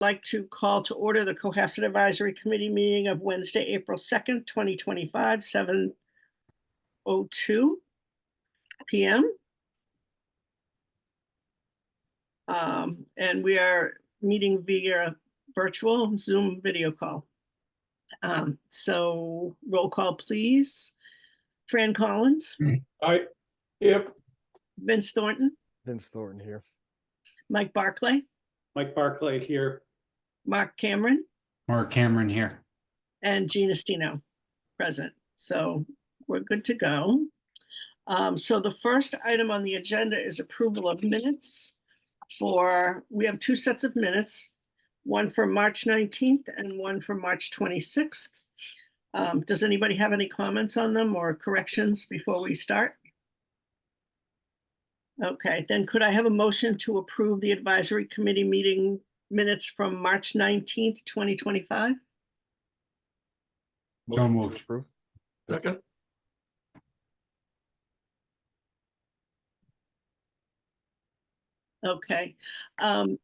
like to call to order the Cohasset Advisory Committee meeting of Wednesday, April 2nd, 2025, 7:02 p.m. And we are meeting via virtual Zoom video call. So roll call, please. Fran Collins. Aye. Yep. Vince Thornton. Vince Thornton here. Mike Barclay. Mike Barclay here. Mark Cameron. Mark Cameron here. And Gina Stino present. So we're good to go. So the first item on the agenda is approval of minutes we have two sets of minutes, one for March 19th and one for March 26th. Does anybody have any comments on them or corrections before we start? Okay, then could I have a motion to approve the advisory committee meeting minutes from March 19th, 2025? So moved. Approved. Second. Okay,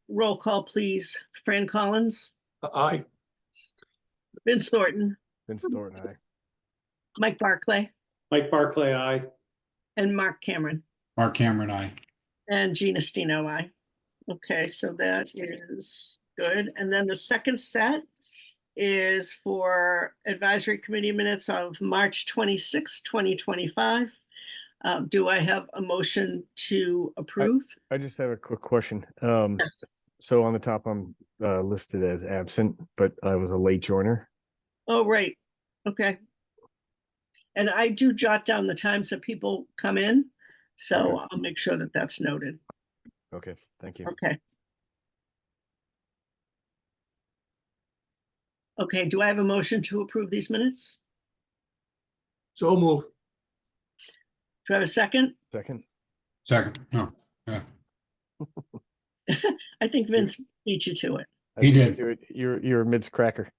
roll call, please. Fran Collins, Aye. Vince Thornton, Vince Thornton, aye. Mike Barclay, Mike Barclay, aye. and Mark Cameron, Mark Cameron, aye. and Gina Stino, aye. Okay, so that is good. And then the second set is for advisory committee minutes of March 26, 2025. Do I have a motion to approve? I just have a quick question. So on the top, I'm listed as absent, but I was a late joiner. Oh, right. Okay. And I do jot down the times that people come in, so Okay. I'll make sure that that's noted. Okay, thank you. Okay. Okay, do I have a motion to approve these minutes? So move. Do I have a second? Second. Second. No. Yeah. I think Vince beat you to it. He did. You're a Mid's cracker.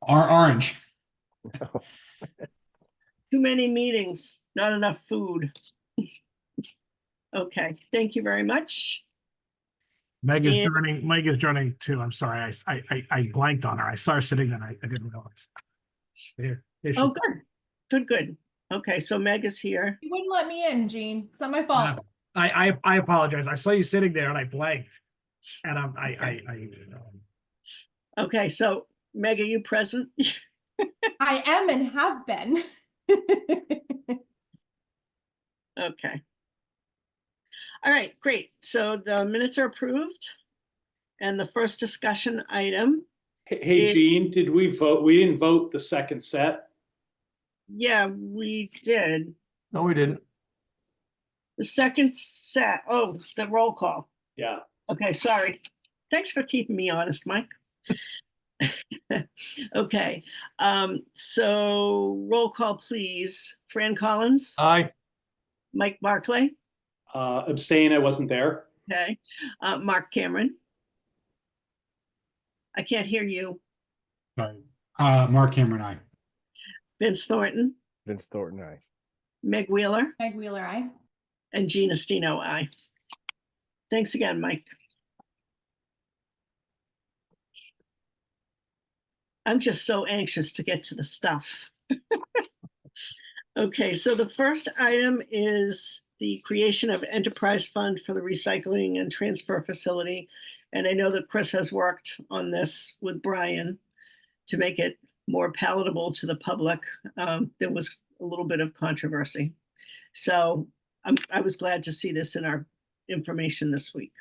Orange. Too many meetings, not enough food. Okay, thank you very much. Meg is And- joining. Meg is joining too. I'm sorry. I blanked on her. I saw her sitting there. I didn't realize. There she- Oh, good. Okay, so Meg is here. You wouldn't let me in, Gene. It's not my fault. I apologize. I saw you sitting there and I blanked. And Okay, so Meg, are you present? I am and have been. Okay. All right, great. So the minutes are approved. And the first discussion item, Hey, Gene, did we vote? We didn't vote the second set. yeah, we did. No, we didn't. The second set, oh, the roll call. Yeah. Okay, sorry. Thanks for keeping me honest, Mike. Okay, so roll call, please. Fran Collins, Aye. Mike Barclay, Abstain, I wasn't there. okay, Mark Cameron. I can't hear you. Sorry. Mark Cameron, aye. Vince Thornton, Vince Thornton, aye. Meg Wheeler, Meg Wheeler, aye. and Gina Stino, aye. Thanks again, Mike. I'm just so anxious to get to the stuff. Okay, so the first item is the creation of enterprise fund for the recycling and transfer facility. And I know that Chris has worked on this with Brian to make it more palatable to the public. There was a little bit of controversy. So I was glad to see this in our information this week.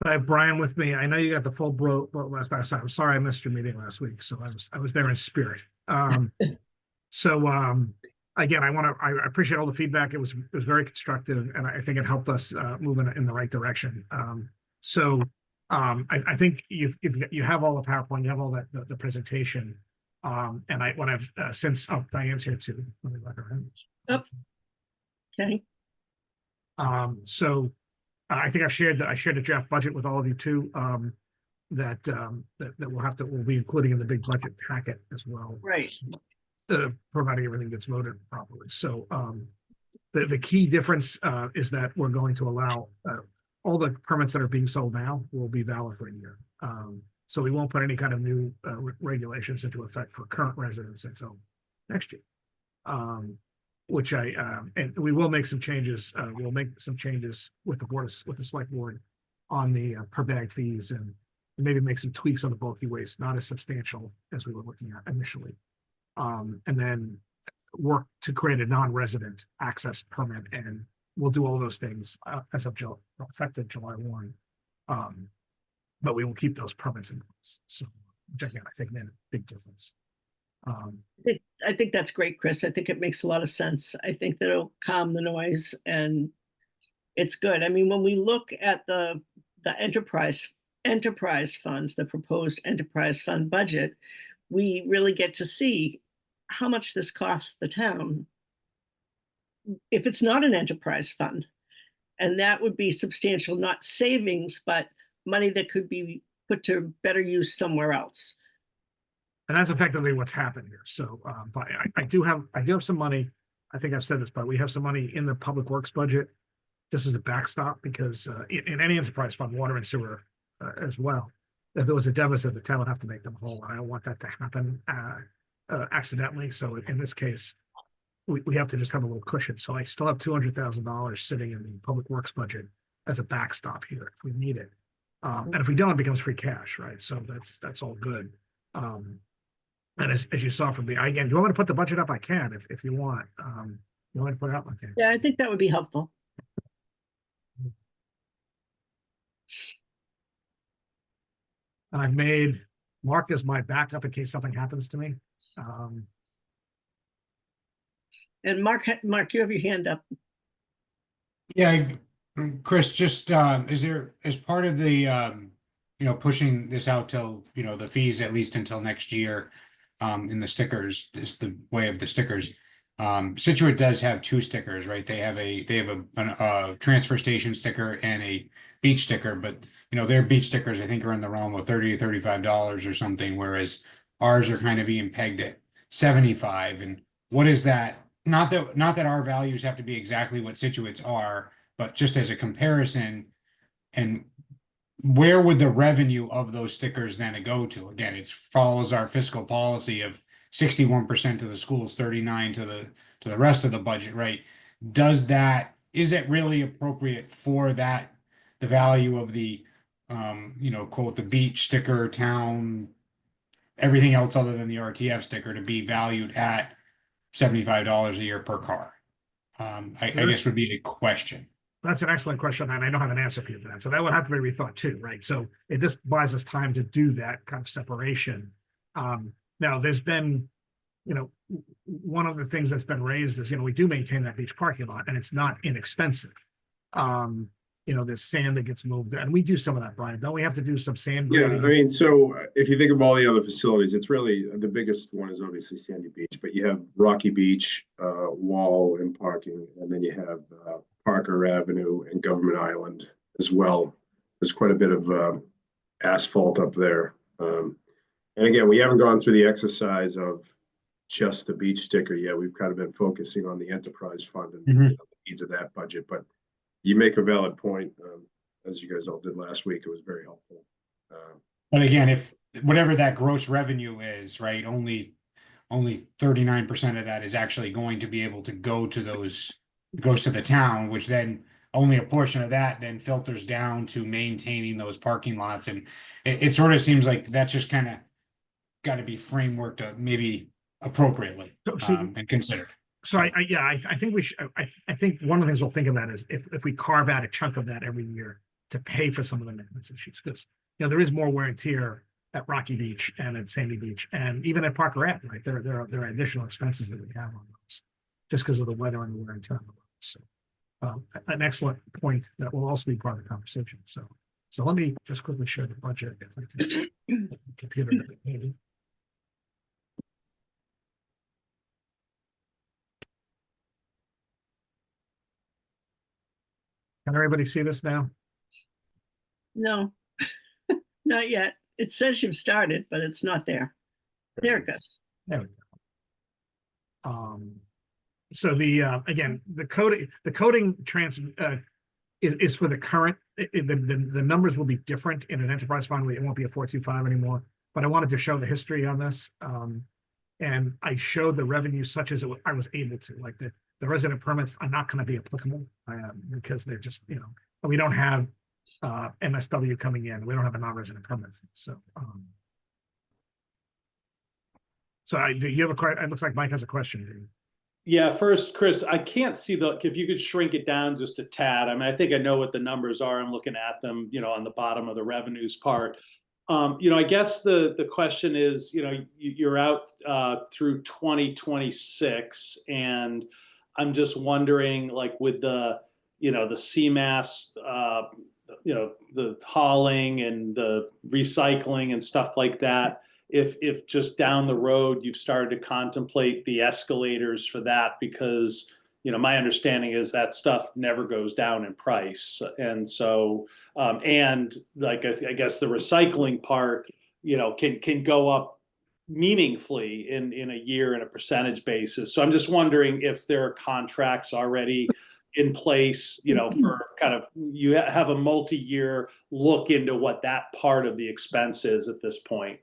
I have Brian with me. I know you got the full boat last night. I'm sorry I missed your meeting last week. So I was there in spirit. Again, I appreciate all the feedback. It was very constructive, and I think it helped us move in the right direction. I think you have all the PowerPoint, you have all the presentation. And when I've since Diane's here too. Let me let her in. Oh. Okay. I think I shared a draft budget with all of you too. That we'll be including in the big budget packet as well. Right. Providing everything gets voted properly. So the key difference is that we're going to allow all the permits that are being sold now will be valid for a year. So we won't put any kind of new regulations into effect for current residents until next year. Which and we will make some changes. We'll make some changes with the select board on the per bag fees, and maybe make some tweaks on the bulky waste, not as substantial as we were looking at initially. And then work to create a non-resident access permit, and we'll do all those things as of effective July 1. But we will keep those permits in place. So, which again, I think made a big difference. I think that's great, Chris. I think it makes a lot of sense. I think that it'll calm the noise and it's good. I mean, when we look at the enterprise fund, the proposed enterprise fund budget, we really get to see how much this costs the town if it's not an enterprise fund. And that would be substantial, not savings, but money that could be put to better use somewhere else. And that's effectively what's happened here. So, but I do have some money. I think I've said this, but we have some money in the public works budget just as a backstop, because in any enterprise fund, water and sewer as well, if there was a deficit, the town would have to make them whole. And I don't want that to happen accidentally. So in this case, we have to just have a little cushion. So I still have $200,000 sitting in the public works budget as a backstop here if we need it. And if we don't, it becomes free cash, right? So that's all good. And as you saw from again, do you want me to put the budget up? I can, if you want. You want me to put it up? Okay. Yeah, I think that would be helpful. And I've made Mark as my backup in case something happens to me. And Mark, you have your hand up. Yeah, Chris, just, is there, as part of the, pushing this out till, the fees at least until next year, in the stickers, just the way of the stickers. Situate does have two stickers, right? They have a transfer station sticker and a beach sticker, but their beach stickers I think are in the realm of $30 to $35 or something, whereas ours are kind of being pegged at 75. And what is that? Not that our values have to be exactly what Situate's are, but just as a comparison, and where would the revenue of those stickers then go to? Again, it follows our fiscal policy of 61% to the schools, 39 to the rest of the budget, right? Is it really appropriate for that, the value of the, quote, the beach sticker, town, everything else other than the RTF sticker to be valued at $75 a year per car? I guess would be a question. That's an excellent question, and I don't have an answer for you for that. So that would have to be rethought too, right? So it just buys us time to do that kind of separation. Now there's been, one of the things that's been raised is, we do maintain that beach parking lot and it's not inexpensive. There's sand that gets moved, and we do some of that, Brian. Don't we have to do some sand Yeah, grading? I mean, so if you think of all the other facilities, it's really, the biggest one is obviously Sandy Beach, but you have Rocky Beach, Wall and parking, and then you have Parker Avenue and Government Island as well. There's quite a bit of asphalt up there. And again, we haven't gone through the exercise of just the beach sticker yet. We've kind of been focusing on the enterprise fund and the needs of that budget. But you make a valid point, as you guys all did last week. It was very helpful. But again, if whatever that gross revenue is, right, only 39% of that is actually going to be able to go to goes to the town, which then only a portion of that then filters down to maintaining those parking lots. And it sort of seems like that's just kind of got to be frameworked maybe appropriately and considered. So I think we should. I think one of the things we'll think about is if we carve out a chunk of that every year to pay for some of the maintenance issues, because there is more wear and tear at Rocky Beach and at Sandy Beach and even at Parker Ave, right? There are additional expenses that we have on those just because of the weather and the wear and tear on the road. So an excellent point that will also be part of the conversation. So let me just quickly share the budget if I can get the computer to be handy. Can everybody see this now? No, not yet. It says you've started, but it's not there. There it goes. There we go. So the again, the coding is for the current, the numbers will be different in an enterprise fund. It won't be a 425 anymore, but I wanted to show the history on this. And I showed the revenue such as I was able to, like the resident permits are not going to be applicable because they're just, we don't have MSW coming in. We don't have a non-resident permit. So, do you have a question? It looks like Mike has a question. Yeah, first, Chris, I can't see if you could shrink it down just a tad. I mean, I think I know what the numbers are. I'm looking at them, on the bottom of the revenues part. I guess the question is, you're out through 2026, and I'm just wondering, like with the CMAS, the hauling and the recycling and stuff like that, if just down the road you've started to contemplate the escalators for that, because my understanding is that stuff never goes down in price, and so and like I guess the recycling part can go up meaningfully in a year in a percentage basis. So I'm just wondering if there are contracts already in place, for kind of, you have a multi-year look into what that part of the expense is at this point.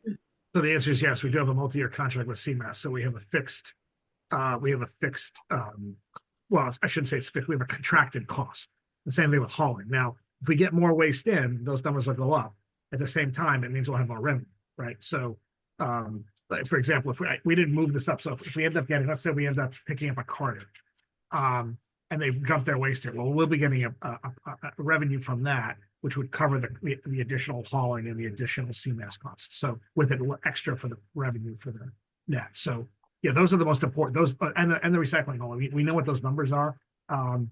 So the answer is yes, we do have a multi-year contract with CMAS. So we have a fixed, well, I shouldn't say it's fixed, we have a contracted cost. The same thing with hauling. Now, if we get more waste in, those numbers will go up. At the same time, it means we'll have more revenue, right? So, like for example, if we didn't move this up, so if we end up getting, let's say we end up picking up a carton, and they dump their waste here, well, we'll be getting a revenue from that, which would cover the additional hauling and the additional CMAS costs. So with it extra for the revenue for the net. So yeah, those are the most important. Those and the recycling hauling. We know what those numbers are. And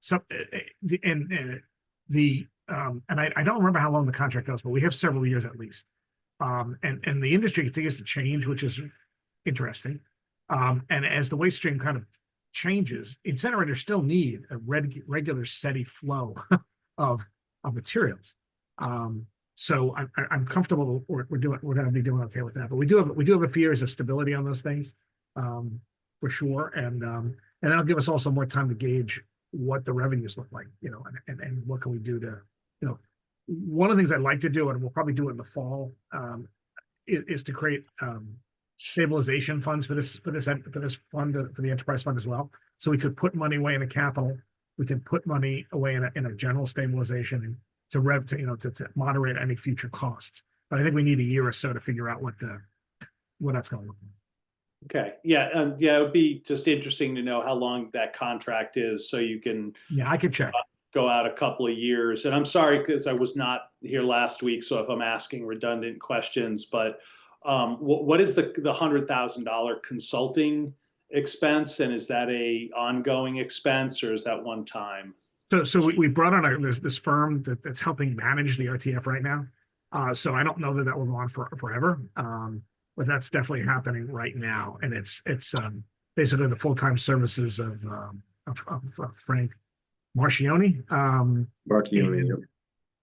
I don't remember how long the contract goes, but we have several years at least. And the industry continues to change, which is interesting. And as the waste stream kind of changes, incinerators still need a regular steady flow of materials. So I'm comfortable. We're going to be doing okay with that. But we do have a few years of stability on those things, for sure. And that'll give us also more time to gauge what the revenues look like, and what can we do to, one of the things I'd like to do, and we'll probably do it in the fall, is to create stabilization funds for this fund, for the enterprise fund as well. So we could put money away in a capital, we can put money away in a general stabilization and to moderate any future costs. But I think we need a year or so to figure out what that's going to look like. Okay. Yeah. Yeah. It would be just interesting to know how long that contract is, so you can. Yeah, I can check. Go out a couple of years. And I'm sorry, because I was not here last week, so if I'm asking redundant questions, but what is the $100,000 consulting expense, and is that a ongoing expense, or is that one time? So we brought on this firm that's helping manage the RTF right now. So I don't know that will go on forever, but that's definitely happening right now, and it's basically the full-time services of Frank Marchioni. Marchioni.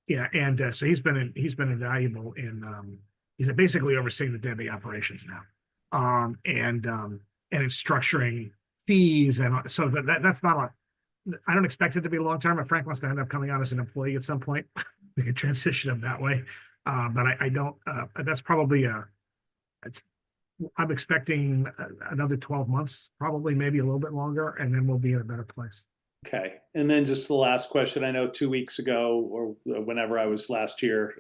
Yeah, and so he's been invaluable in he's basically overseeing the daily operations now, and in structuring fees, and so that's not I don't expect it to be long term. If Frank wants to end up coming on as an employee at some point, we could transition him that way. But I don't. That's probably I'm expecting another 12 months, probably maybe a little bit longer, and then we'll be in a better place. Okay. And then just the last question. I know 2 weeks ago, or whenever I was last year,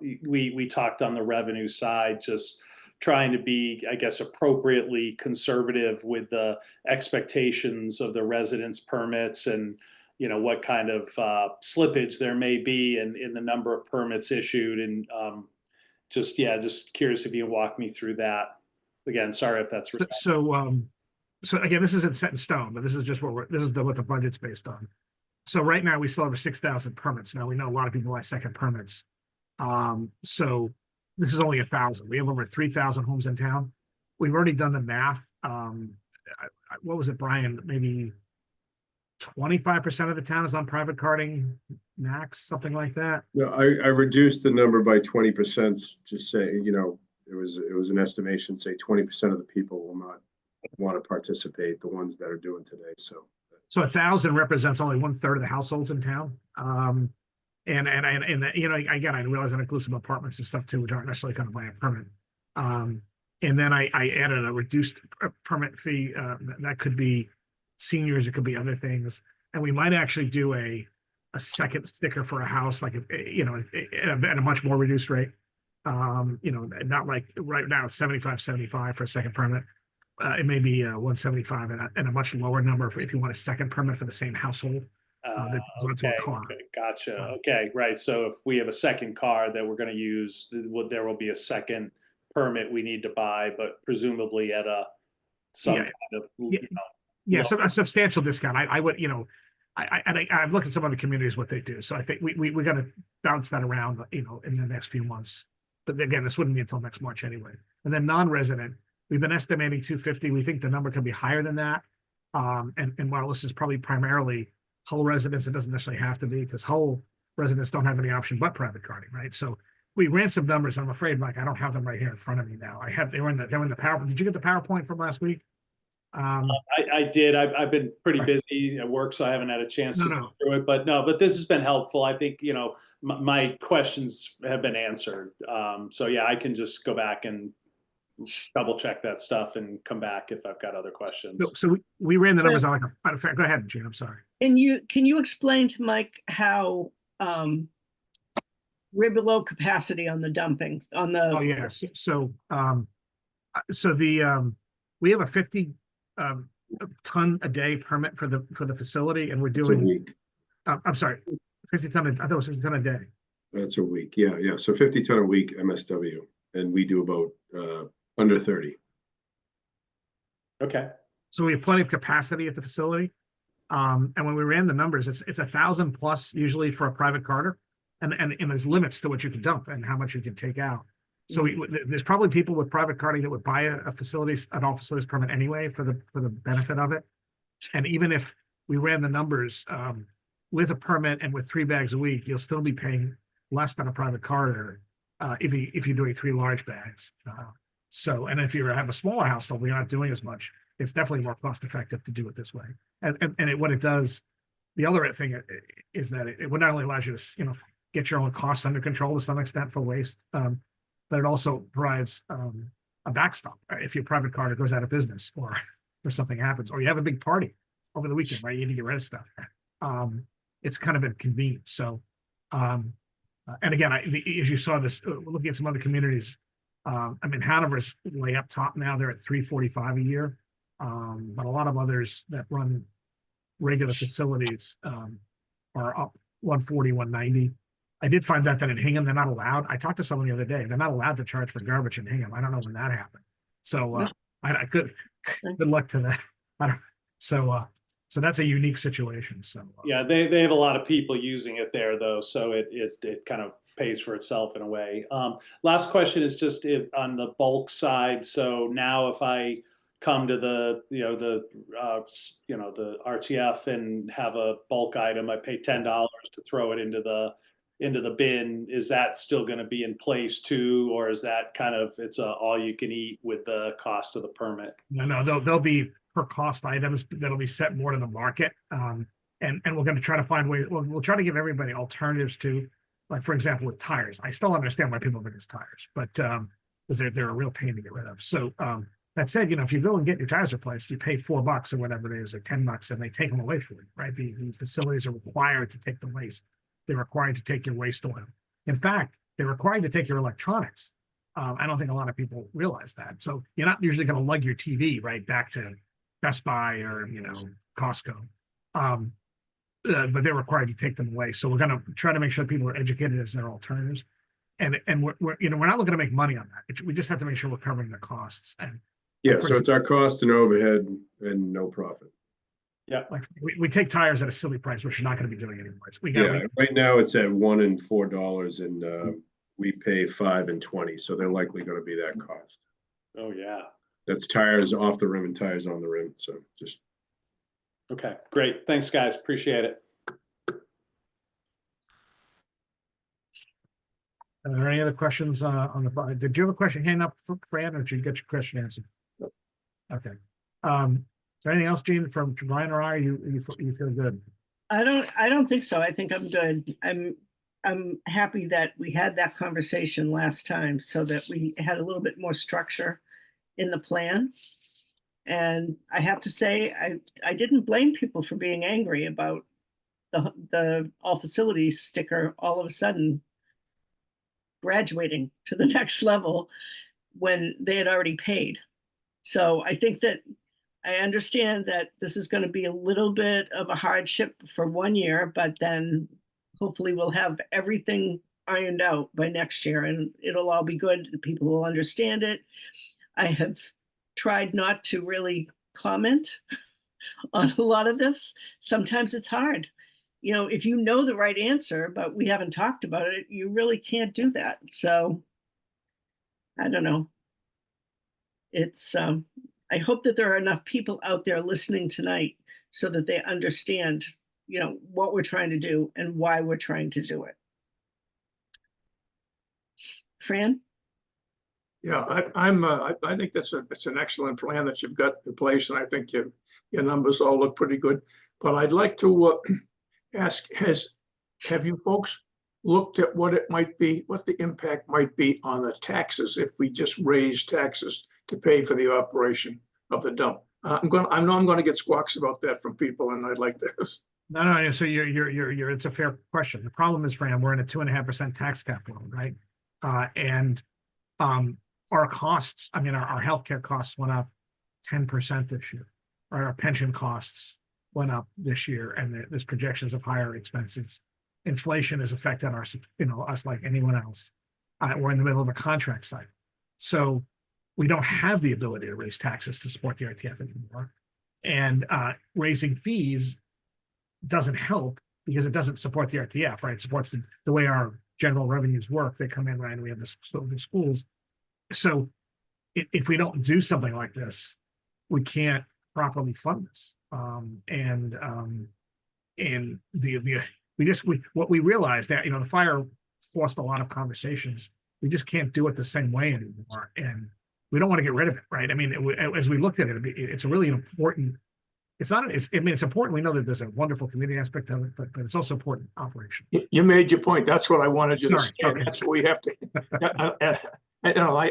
we talked on the revenue side, just trying to be, I guess, appropriately conservative with the expectations of the residence permits, and what kind of slippage there may be in the number of permits issued, and just curious if you can walk me through that. Again, sorry if that's so again, this isn't set in stone, but this is just what the budget's based on. So right now we still have 6,000 permits. Now we know a lot of people buy second permits. So this is only 1,000. We have over 3,000 homes in town. We've already done the math. What was it, Brian? Maybe 25% of the town is on private carding max, something like that. No, I reduced the number by 20%. Just saying, it was an estimation. Say 20% of the people will not want to participate. The ones that are doing today. So 1,000 represents only 1/3 of the households in town. And you know, again, I realize that includes some apartments and stuff too, which aren't necessarily going to buy a permit. And then I added a reduced permit fee. That could be seniors, it could be other things, and we might actually do a second sticker for a house, like you know, at a much more reduced rate. You know, not like right now it's 75 for a second permit. It may be 175 and a much lower number if you want a second permit for the same household. That goes into a car. Okay, gotcha. Okay, right. So if we have a second car that we're going to use, there will be a second permit we need to buy, but presumably at some Yeah. kind of, Yeah. you know, Yeah, so lower. a substantial discount. I would, you know, I've looked at some other communities, what they do. So I think we got to bounce that around, you know, in the next few months. But again, this wouldn't be until next March anyway. And then non-resident, we've been estimating 250. We think the number could be higher than that. And while this is probably primarily Hull residents, it doesn't necessarily have to be, because Hull residents don't have any option but private carding, right? So we ran some numbers. I'm afraid, Mike, I don't have them right here in front of me now. They were in the PowerPoint. Did you get the PowerPoint from last week? I did. I've been pretty Right. busy at work, so I haven't had a chance to No. go through it. But this has been helpful. I think, you know, my questions have been answered. So yeah, I can just go back and double check that stuff and come back if I've got other questions. So we ran the numbers on go ahead, Gene, I'm sorry. Can you explain to Mike how we're below capacity on the dumping, on the? Oh, yes. So we have a 50 ton a day permit for the facility, and we're It's a doing, week. I'm sorry, 50 ton, I thought it was 50 ton a day. That's a week. Yeah. So 50 ton a week MSW, and we do about under 30. Okay. So we have plenty of capacity at the facility. And when we ran the numbers, it's 1,000 plus usually for a private carder. And there's limits to what you can dump and how much you can take out. So there's probably people with private carding that would buy an all facilities permit anyway for the benefit of it. And even if we ran the numbers with a permit and with 3 bags a week, you'll still be paying less than a private carder if you're doing 3 large bags. So, and if you have a smaller household, we're not doing as much. It's definitely more cost effective to do it this way. What it does, the other thing is that it not only allows you to, you know, get your own costs under control to some extent for waste, but it also provides a backstop if your private carder goes out of business or something happens, or you have a big party over the weekend, right? You need to get rid of stuff. It's kind of inconvenient. So, and again, as you saw this, looking at some other communities, I mean, Hanover's way up top now. They're at 345 a year. But a lot of others that run regular facilities are up 140, 190. I did find that in Hingham, they're not allowed. I talked to someone the other day. They're not allowed to charge for garbage in Hingham. I don't know when that happened. So good luck to that. So that's a unique situation. So Yeah, they have a lot of people using it there though, so it kind of pays for itself in a way. Last question is just on the bulk side. So now if I come to the RTF and have a bulk item, I pay $10 to throw it into the bin. Is that still going to be in place too, or is that kind of it's a all you can eat with the cost of the permit? No, they'll be per cost items that'll be set more to the market. And we're going to try to find ways. We'll try to give everybody alternatives to, like for example, with tires. I still understand why people bring us tires, but because they're a real pain to get rid of. So that said, you know, if you go and get your tires replaced, you pay $4 or whatever it is, or $10, and they take them away from you, right? The facilities are required to take the waste. They're required to take your waste oil. In fact, they're required to take your electronics. I don't think a lot of people realize that. So you're not usually going to lug your TV right back to Best Buy or, you know, Costco. But they're required to take them away. So we're going to try to make sure people are educated as their alternatives. And we're not looking to make money on that. We just have to make sure we're covering the costs. And Yeah, so it's our cost and overhead and no profit. Yeah. like we take tires at a silly price, which you're not going to be doing anyways. Yeah, right now it's at $1 and $4, and we pay $5 and $20, so they're likely going to be that cost. Oh yeah. That's tires off the rim and tires on the rim. So just Okay, great. Thanks, guys. Appreciate it. Are there any other questions on the? Did you have a question hand up, Fran, or did you get your question answered? Okay. there anything else, Gene, from Brian or I? You feel good? I don't think so. I think I'm good. I'm happy that we had that conversation last time so that we had a little bit more structure in the plan. And I have to say, I didn't blame people for being angry about the all facilities sticker all of a sudden graduating to the next level when they had already paid. So I think that I understand that this is going to be a little bit of a hardship for 1 year, but then hopefully we'll have everything ironed out by next year and it'll all be good and people will understand it. I have tried not to really comment on a lot of this. Sometimes it's hard. You know, if you know the right answer, but we haven't talked about it, you really can't do that. So I don't know. It's, I hope that there are enough people out there listening tonight so that they understand, you know, what we're trying to do and why we're trying to do it. Fran? Yeah, I think it's an excellent plan that you've got in place, and I think your numbers all look pretty good. But I'd like to ask, have you folks looked at what it might be, what the impact might be on the taxes if we just raise taxes to pay for the operation of the dump? I know I'm gonna get squawks about that from people, and I'd like to. No. So it's a fair question. The problem is, Fran, we're in a 2.5% tax cap loan, right? Our costs, I mean, our healthcare costs went up 10% this year, right? Our pension costs went up this year, and there's projections of higher expenses. Inflation has affected us like anyone else. We're in the middle of a contract cycle. So we don't have the ability to raise taxes to support the RTF anymore. And raising fees doesn't help because it doesn't support the RTF, right? It supports the way our general revenues work. They come in, right, and we have the schools. So if we don't do something like this, we can't properly fund this. What we realized that, the fire forced a lot of conversations. We just can't do it the same way anymore. And we don't want to get rid of it, right? I mean, as we looked at it, it's a really important, it's important. We know that there's a wonderful community aspect of it, but it's also important operation. You made your point. That's what I wanted you to say. Sorry, okay. That's what we have to.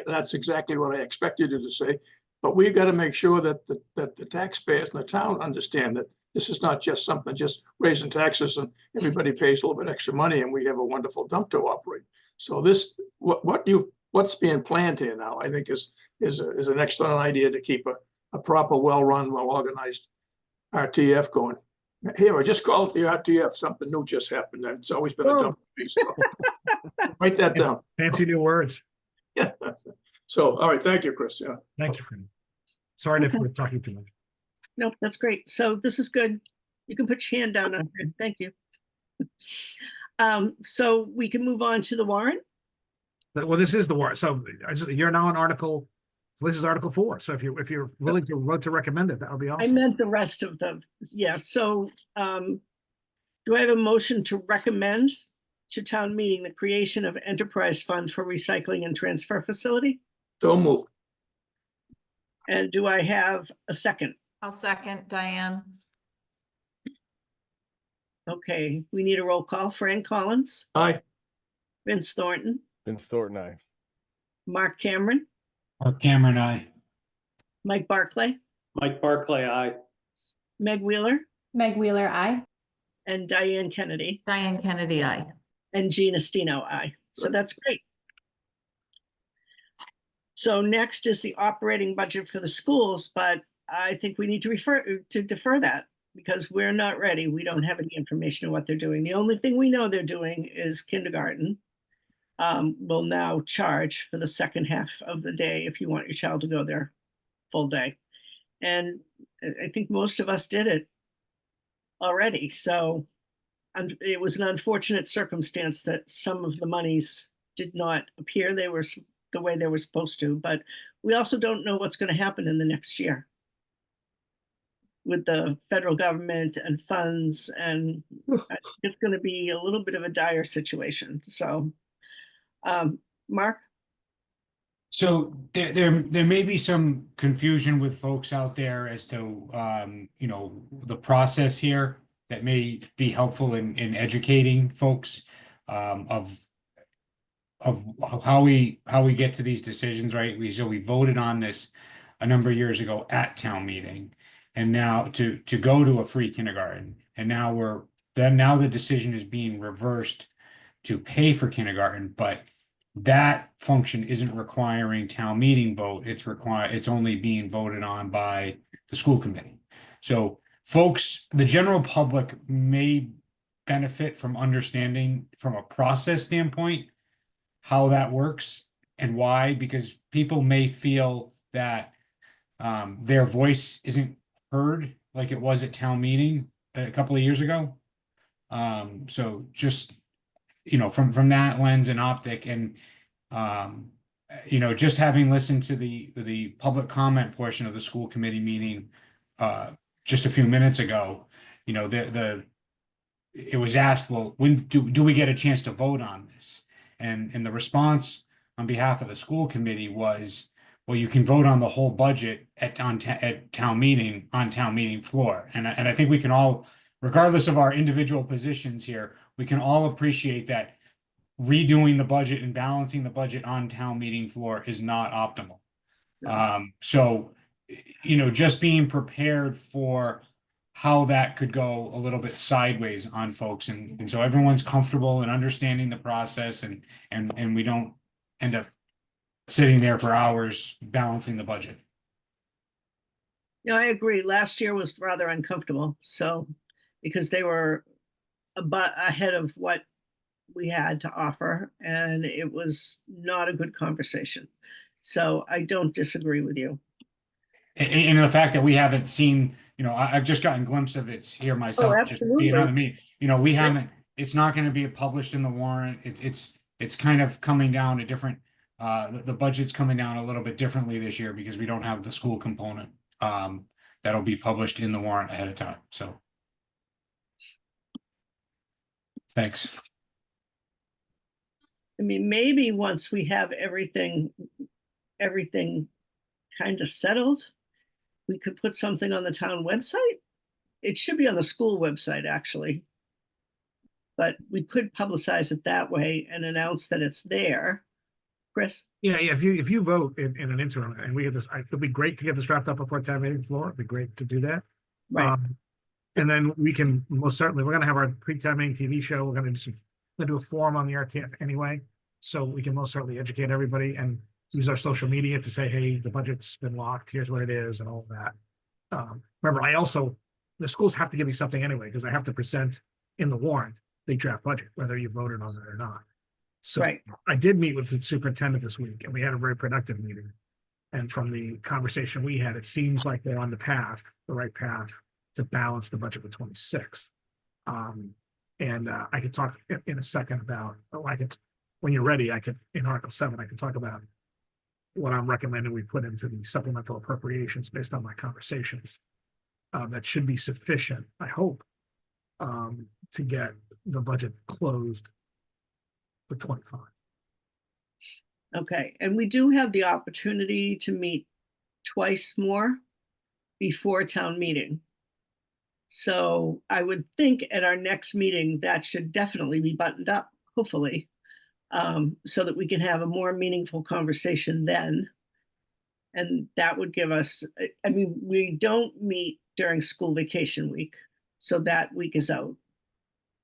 That's exactly what I expected you to say. But we've got to make sure that the taxpayers in the town understand that this is not just something, just raising taxes and everybody pays a little bit extra money and we have a wonderful dump to operate. So what's being planned here now, I think is an excellent idea to keep a proper, well-run, well-organized RTF going. Here, I just call it the RTF. Something new just happened. It's always been a dump. So write that down. Fancy new words. Yeah. So, all right. Thank you, Chris. Yeah. Thank you, Fran. Sorry if we're talking too much. Nope, that's great. So this is good. You can put your hand down on here. Thank you. So we can move on to the warrant. Well, this is the warrant. So you're now on Article. This is Article 4. So if you're willing to vote to recommend it, that would be awesome. I meant the rest of the, yeah. So do I have a motion to recommend to town meeting the creation of enterprise fund for recycling and transfer facility? Don't move. And do I have a second? I'll second, Diane. Okay, we need a roll call. Fran Collins, Aye. Vince Thornton, Vince Thornton, aye. Mark Cameron, Mark Cameron, aye. Mike Barclay, Mike Barclay, aye. Meg Wheeler, Meg Wheeler, aye. and Diane Kennedy, Diane Kennedy, aye. and Gina Stino, aye. So that's great. So next is the operating budget for the schools, but I think we need to defer that because we're not ready. We don't have any information on what they're doing. The only thing we know they're doing is kindergarten will now charge for the second half of the day if you want your child to go there full day. And I think most of us did it already. So it was an unfortunate circumstance that some of the monies did not appear they were the way they were supposed to, but we also don't know what's going to happen in the next year with the federal government and funds, and it's going to be a little bit of a dire situation. So, Mark? So there may be some confusion with folks out there as to, you know, the process here that may be helpful in educating folks, of how we get to these decisions, right? So we voted on this a number of years ago at town meeting. And now to go to a free kindergarten, and now now the decision is being reversed to pay for kindergarten, but that function isn't requiring town meeting vote. It's only being voted on by the school committee. So folks, the general public may benefit from understanding from a process standpoint how that works and why, because people may feel that their voice isn't heard like it was at town meeting a couple of years ago. So just, you know, from that lens and optic, and you know, just having listened to the public comment portion of the school committee meeting just a few minutes ago, you know, it was asked, well, when do we get a chance to vote on this? And the response on behalf of the school committee was, well, you can vote on the whole budget at town meeting, on town meeting floor. And I think we can all, regardless of our individual positions here, we can all appreciate that redoing the budget and balancing the budget on town meeting floor is not optimal. So, you know, just being prepared for how that could go a little bit sideways on folks, and so everyone's comfortable and understanding the process, and we don't end up sitting there for hours balancing the budget. No, I agree. Last year was rather uncomfortable, so because they were ahead of what we had to offer, and it was not a good conversation. So I don't disagree with you. And the fact that we haven't seen, you know, I've just gotten a glimpse of it here myself, just being on the meeting. You know, we haven't, it's not going to be published in the warrant. It's kind of coming down to different, the budget's coming down a little bit differently this year because we don't have the school component that'll be published in the warrant ahead of time. So thanks. I mean, maybe once we have everything kind of settled, we could put something on the town website. It should be on the school website, actually. But we could publicize it that way and announce that it's there. Chris? Yeah, if you vote in an interim and we get this, it'd be great to get this wrapped up before town meeting floor. It'd be great to do that. Right. And then we can most certainly, we're gonna have our pre-town meeting TV show. We're gonna do a forum on the RTF anyway. So we can most certainly educate everybody and use our social media to say, hey, the budget's been locked, here's what it is, and all of that. Remember, the schools have to give me something anyway, because I have to present in the warrant the draft budget, whether you voted on it or not. So Right. I did meet with the superintendent this week, and we had a very productive meeting. And from the conversation we had, it seems like they're on the right path to balance the budget for 26. And I could talk in a second about, when you're ready, in Article 7, I can talk about what I'm recommending we put into the supplemental appropriations based on my conversations. That should be sufficient, I hope, to get the budget closed for 25. Okay, and we do have the opportunity to meet twice more before town meeting. So I would think at our next meeting, that should definitely be buttoned up, hopefully, so that we can have a more meaningful conversation then. And that would give us, I mean, we don't meet during school vacation week, so that week is out.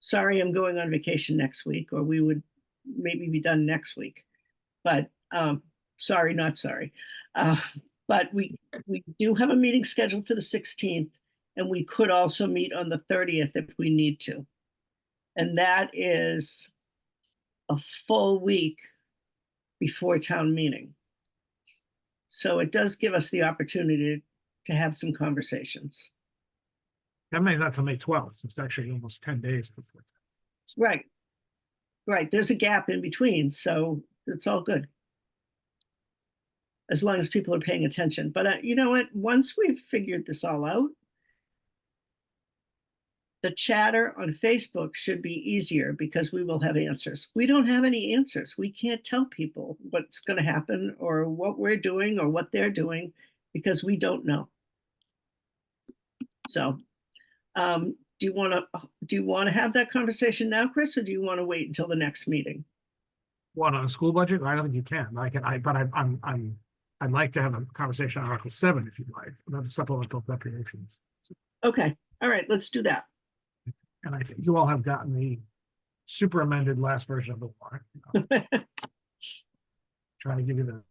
Sorry, I'm going on vacation next week, or we would maybe be done next week. But sorry, not sorry. But we do have a meeting scheduled for the 16th, and we could also meet on the 30th if we need to. And that is a full week before town meeting. So it does give us the opportunity to have some conversations. That makes that till May 12th. It's actually almost 10 days before. Right. Right. There's a gap in between, so it's all good. As long as people are paying attention. But you know what? Once we've figured this all out, the chatter on Facebook should be easier because we will have answers. We don't have any answers. We can't tell people what's going to happen or what we're doing or what they're doing because we don't know. So, do you want to have that conversation now, Chris, or do you want to wait until the next meeting? What, on the school budget? I don't think you can. I'd like to have a conversation on Article 7 if you'd like, about the supplemental appropriations. Okay, all right, let's do that. And I think you all have gotten the super amended last version of the warrant. Trying to give you the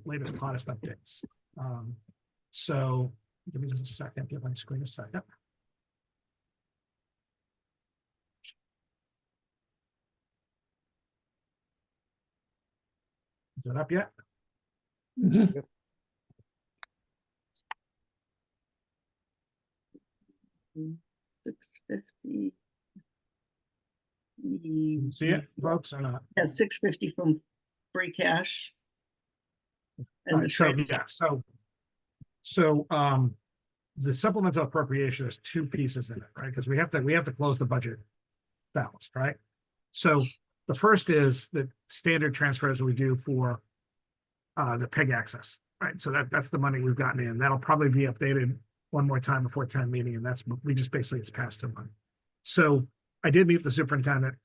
latest, hottest updates. So give me just a second, get my screen a second. Is it up yet? Mhm. $650. See it, folks, or not? Yeah, $650 from free cash. And the Right, so, trans- yeah, so, the supplemental appropriation has two pieces in it, right? Because we have to close the budget balanced, right? So the first is the standard transfers we do for the PEG access, right? So that's the money we've gotten in. That'll probably be updated one more time before town meeting, and we just basically, it's passed through money. So I did meet with the superintendent.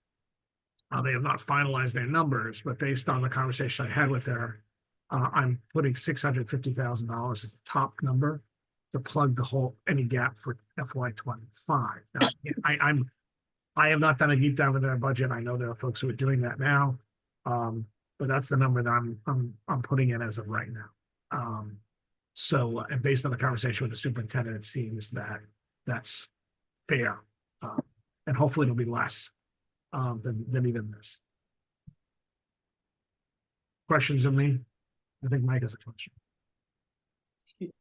They have not finalized their numbers, but based on the conversation I had with her, I'm putting $650,000 as the top number to plug any gap for FY25. Now, I have not done a deep dive into their budget. I know there are folks who are doing that now, but that's the number that I'm putting in as of right now. So, and based on the conversation with the superintendent, it seems that that's fair, and hopefully it'll be less than even this. Questions of me? I think Mike has a question.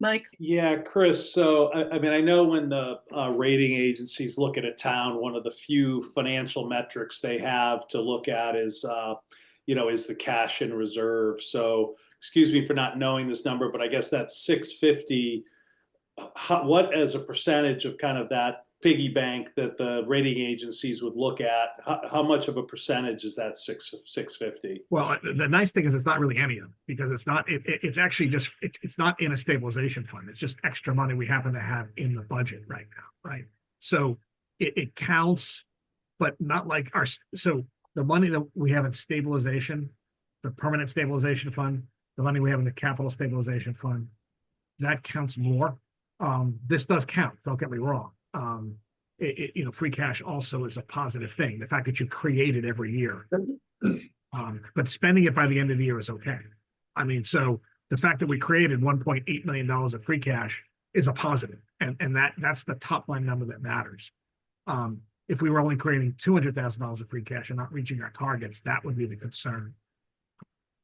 Mike, Yeah, Chris, so I mean, I know when the rating agencies look at a town, one of the few financial metrics they have to look at is is the cash in reserve. So excuse me for not knowing this number, but I guess that's 650. What as a percentage of kind of that piggy bank that the rating agencies would look at, how much of a percentage is that 650? Well, the nice thing is it's not really any of it because it's not, it's actually just, it's not in a stabilization fund. It's just extra money we happen to have in the budget right now, right? So it counts, but not like so the money that we have in stabilization, the permanent stabilization fund, the money we have in the capital stabilization fund, that counts more. This does count, don't get me wrong. Free cash also is a positive thing. The fact that you create it every year, but spending it by the end of the year is okay. I mean, so the fact that we created $1.8 million of free cash is a positive, and that's the top line number that matters. If we were only creating $200,000 of free cash and not reaching our targets, that would be the concern.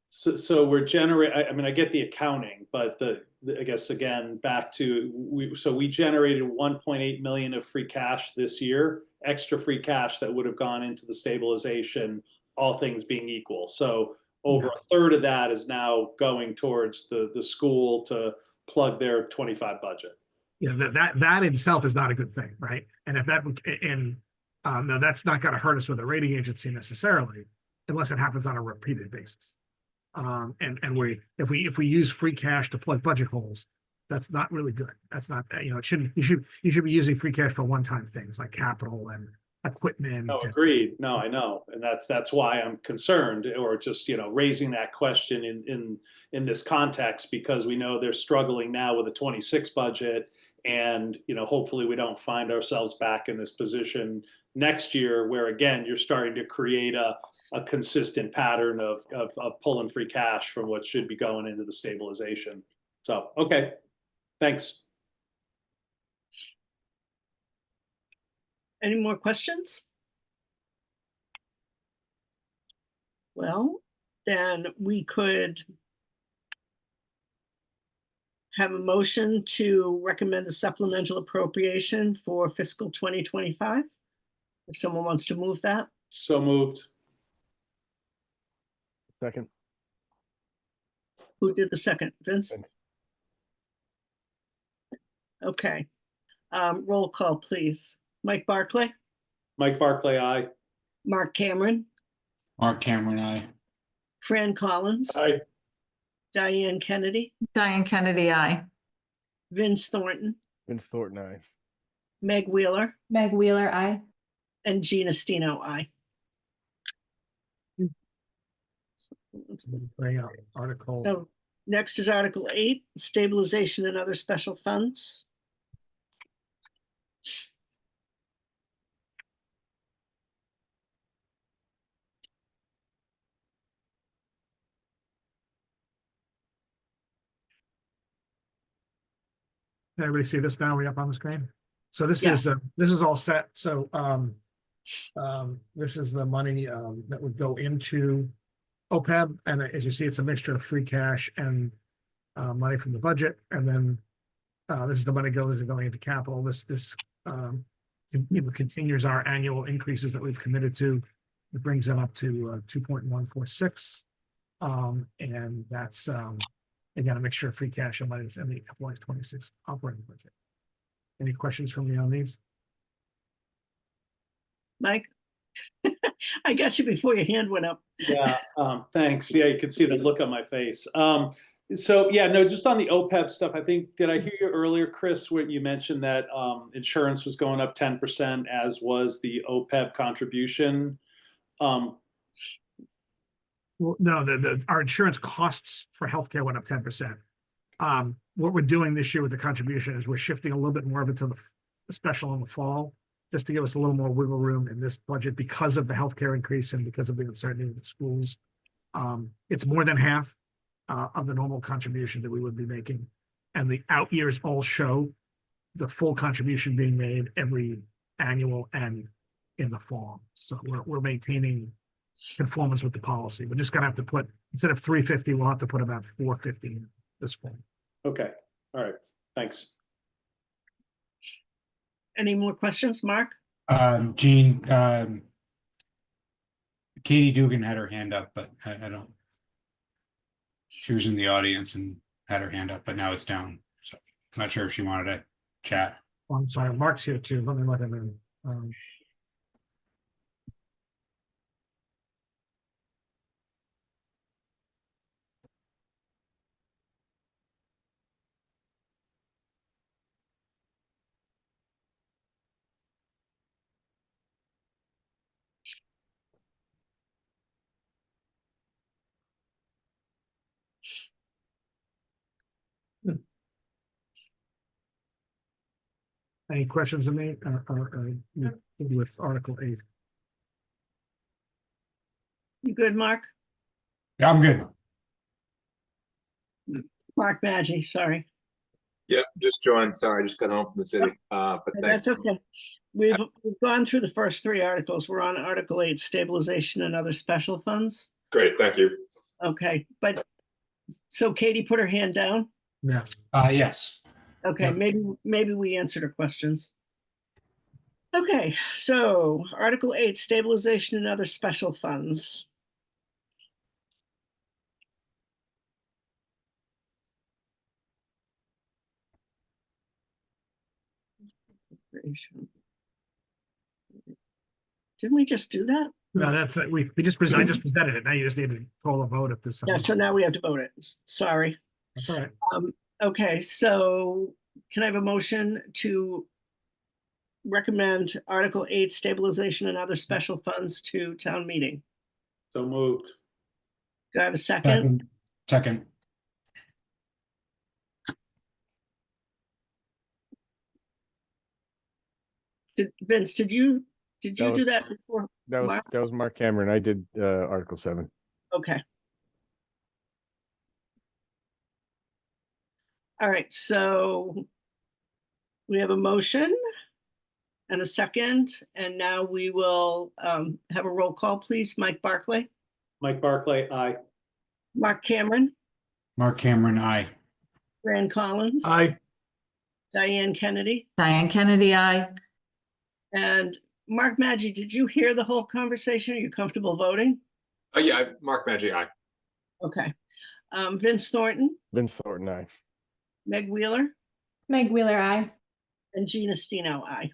So we're generating, I mean, I get the accounting, but I guess again, back to, we generated 1.8 million of free cash this year, extra free cash that would have gone into the stabilization, all things being equal. So over a third of that is now going towards the school to plug their 25 budget. Yeah, that itself is not a good thing, right? And if that, no, that's not going to hurt us with a rating agency necessarily, unless it happens on a repeated basis. If we use free cash to plug budget holes, that's not really good. That's not, it shouldn't, you should be using free cash for one-time things like capital and equipment. No, agreed. No, I know. And that's why I'm concerned, or just, raising that question in this context, because we know they're struggling now with a 26 budget, and, hopefully we don't find ourselves back in this position next year where, again, you're starting to create a consistent pattern of pulling free cash from what should be going into the stabilization. So, okay, thanks. any more questions? Well, then we could have a motion to recommend a supplemental appropriation for fiscal 2025. If someone wants to move that. So moved. Second. Who did the second? Vince? Vince. Okay. Roll call, please. Mike Barclay, Mike Barclay, aye. Mark Cameron, Mark Cameron, I. Fran Collins, Aye. Diane Kennedy, Diane Kennedy, I. Vince Thornton, Vince Thornton, aye. Meg Wheeler, Meg Wheeler, I. and Gina Stino, aye. Bring up Article, So next is Article 8, stabilization and other special funds. can everybody see this now? Are we up on the screen? So this Yeah. this is all set. So, this is the money, that would go into OPEB. And as you see, it's a mixture of free cash and, money from the budget. And then, this is the money going into capital. This, continues our annual increases that we've committed to. It brings them up to, 2.146. And that's, again, a mixture of free cash and money that's in the FY 26 operating budget. Any questions from me on these? Mike? I got you before your hand went up. Yeah, thanks. Yeah, you can see the look on my face. So yeah, no, just on the OPEB stuff, I think, did I hear you earlier, Chris, when you mentioned that insurance was going up 10%, as was the OPEB contribution? Well, no, our insurance costs for healthcare went up 10%. What we're doing this year with the contribution is we're shifting a little bit more of it to the special in the fall, just to give us a little more wiggle room in this budget because of the healthcare increase and because of the uncertainty of the schools. It's more than half of the normal contribution that we would be making. And the out years all show the full contribution being made every annual and in the fall. So we're maintaining conformance with the policy. We're just gonna have to put, instead of 350, we'll have to put about 450 in this fall. Okay, all right, thanks. Any more questions, Mark? Jean, Katie Dugan had her hand up, but I don't. She was in the audience and had her hand up, but now it's down. So I'm not sure if she wanted to chat. Oh, I'm sorry, Mark's here too. Let me let him in. Any questions of me with Article 8? You good, Mark? Yeah, I'm good. Mark Maggi, sorry. Yep, just joined. Sorry, I just got home from the city. But thanks. That's okay. We've gone through the first 3 articles. We're on Article 8, stabilization and other special funds. Great, thank you. Okay, but so Katie put her hand down. Yes. Yes. Okay, Yep. maybe we answered her questions. Okay, so Article 8, stabilization and other special funds. Didn't we just do that? No, that's, I just presented it. Now you just need to call a vote if there's Yeah, something. so now we have to vote it. Sorry. That's all right. Okay, so can I have a motion to recommend Article 8, stabilization and other special funds to town meeting? So moved. Do I have a second? Second. Vince, did you That do was- that before? Mark? That was Mark Cameron. I did Article 7. Okay. All right, so we have a motion and a second, and now we will have a roll call, please. Mike Barclay, Mike Barclay, aye. Mark Cameron, Mark Cameron, I. Fran Collins, Aye. Diane Kennedy, Diane Kennedy, I. and Mark Maggi. Did you hear the whole conversation? Are you comfortable voting? Yeah, Mark Maggi, aye. Okay. Vince Thornton, Vince Thornton, aye. Meg Wheeler, Meg Wheeler, I. and Gina Stino, aye.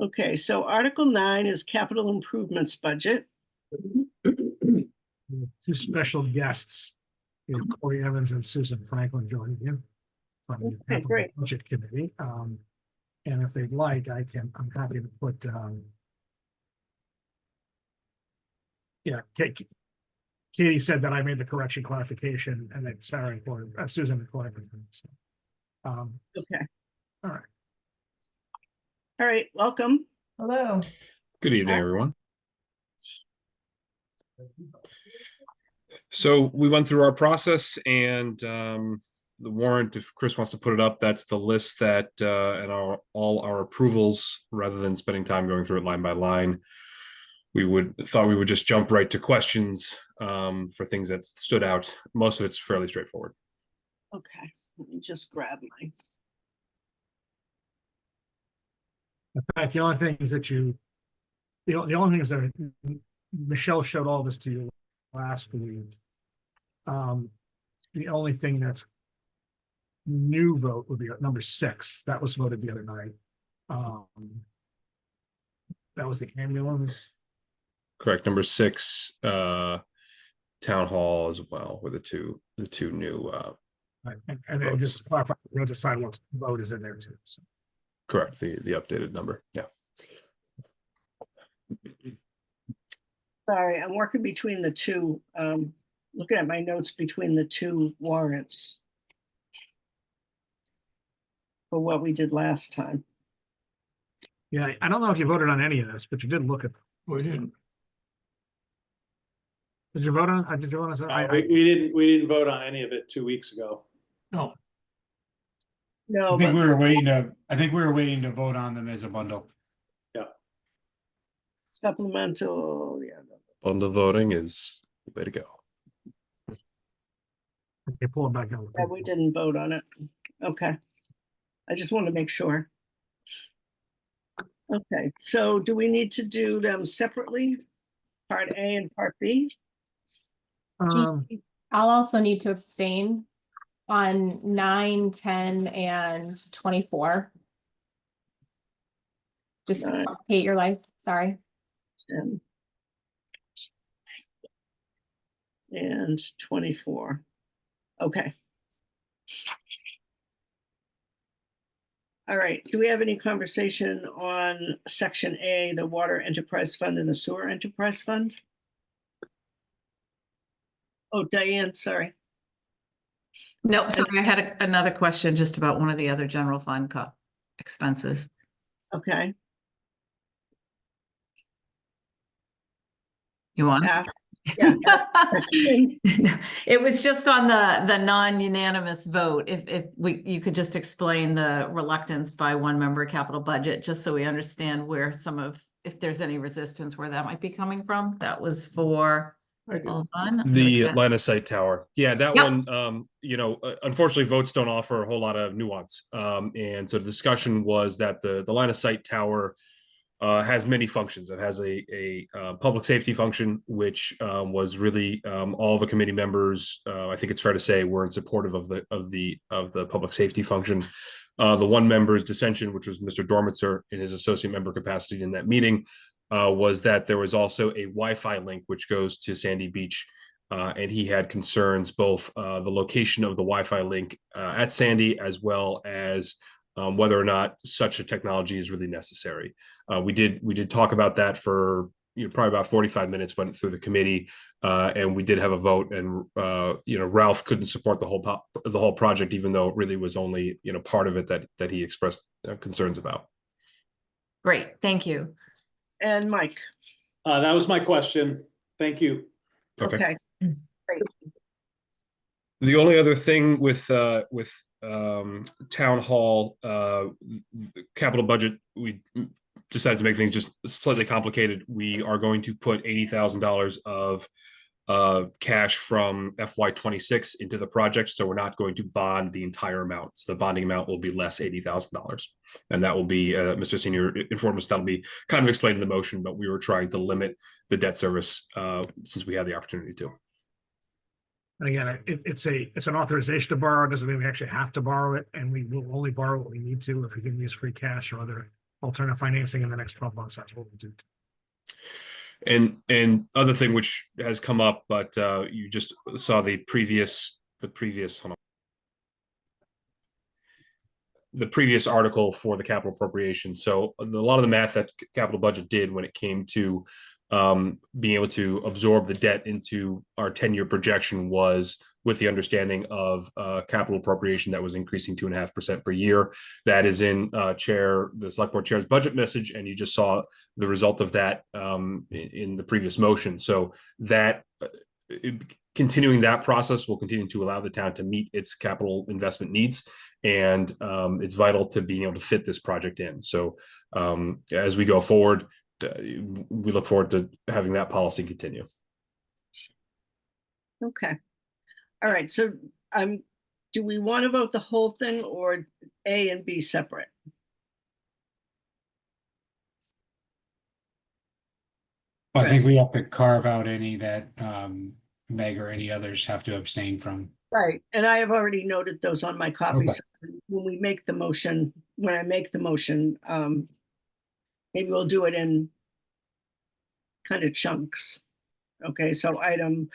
Okay, so Article 9 is capital improvements budget. Two special guests, we have Corey Evans and Susan Franklin joining in from the Okay, Capital great. Budget Committee. And if they'd like, I'm happy to put, yeah, Katie said that I made the correction clarification and that Sarah and Corey, Susan and Corey. So, Okay, all right. all right, welcome. Hello. Good evening, everyone. So we went through our process and the warrant, if Chris wants to put it up, that's the list that and all our approvals, rather than spending time going through it line by line. We thought we would just jump right to questions for things that stood out. Most of it's fairly straightforward. Okay, let me just grab my. In fact, the only things that the only things that Michelle showed all this to you last week. The only thing that's new vote would be number 6. That was voted the other night. That was the ambulance. Correct. Number 6, town hall as well, were the two new. Right. And then just to clarify, the roads and sidewalks vote is in there too. So. Correct. The updated number. Yeah. Sorry, I'm working between the two, looking at my notes between the two warrants for what we did last time. Yeah, I don't know if you voted on any of this, but you did look at them. We didn't. Did you vote on? Did you vote on? We didn't vote on any of it 2 weeks ago. No. No, I think but we were waiting to vote on them as a bundle. supplemental, yeah. Bundle voting is the way to go. Okay, pull it back down. Yeah, we didn't vote on it. Okay. I just want to make sure. Okay, so do we need to do them separately? Part A and Part B? Um, I'll also need to abstain on 9, 10, and 24. Just to Nine. complicate your life, sorry. 10 and 24. Okay. All right, do we have any conversation on Section A, the Water Enterprise Fund and the Sewer Enterprise Fund? Oh, Diane, sorry. No, sorry, I had another question just about one of the other general fund expenses. Okay. You want? Ask. Yeah. It was just on the non-unanimous vote. If you could just explain the reluctance by one member of capital budget, just so we understand where if there's any resistance, where that might be coming from. That was for, hold on. The line of sight tower. Yeah, that Yep. one, unfortunately votes don't offer a whole lot of nuance. And so the discussion was that the line of sight tower has many functions. It has a public safety function, which was really all the committee members. I think it's fair to say were in supportive of the public safety function. The one member's dissension, which was Mr. Dormitzer in his associate member capacity in that meeting, was that there was also a Wi-Fi link which goes to Sandy Beach, and he had concerns both the location of the Wi-Fi link at Sandy as well as whether or not such a technology is really necessary. We did talk about that for probably about 45 minutes, went through the committee, and we did have a vote. And Ralph couldn't support the whole project, even though it really was only part of it that he expressed concerns about. Great, thank you. And Mike. That was my question. Thank you. Okay. Great. The only other thing with town hall capital budget, we decided to make things just slightly complicated. We are going to put $80,000 of cash from FY26 into the project, so we're not going to bond the entire amount. So the bonding amount will be less $80,000, and that will be Mr. Senior informed us that'll be kind of explained in the motion, but we were trying to limit the debt service since we had the opportunity to. And again, it's an authorization to borrow. It doesn't mean we actually have to borrow it, and we will only borrow what we need to if we can use free cash or other alternative financing in the next 12 months. That's what we'll do. And other thing which has come up, but you just saw the previous hold on. The previous article for the capital appropriation. So a lot of the math that capital budget did when it came to being able to absorb the debt into our 10-year projection was with the understanding of capital appropriation that was increasing 2.5% per year. That is in the select board chair's budget message, and you just saw the result of that in the previous motion. So that continuing that process will continue to allow the town to meet its capital investment needs, and it's vital to being able to fit this project in. So as we go forward, we look forward to having that policy continue. Okay. All right, so do we want to vote the whole thing or A and B separate? I think we have to carve out any that Meg or any others have to abstain from. Right, and I have already noted those on my copy. Okay. So when I make the motion, maybe we'll do it in kind of chunks. Okay, so item,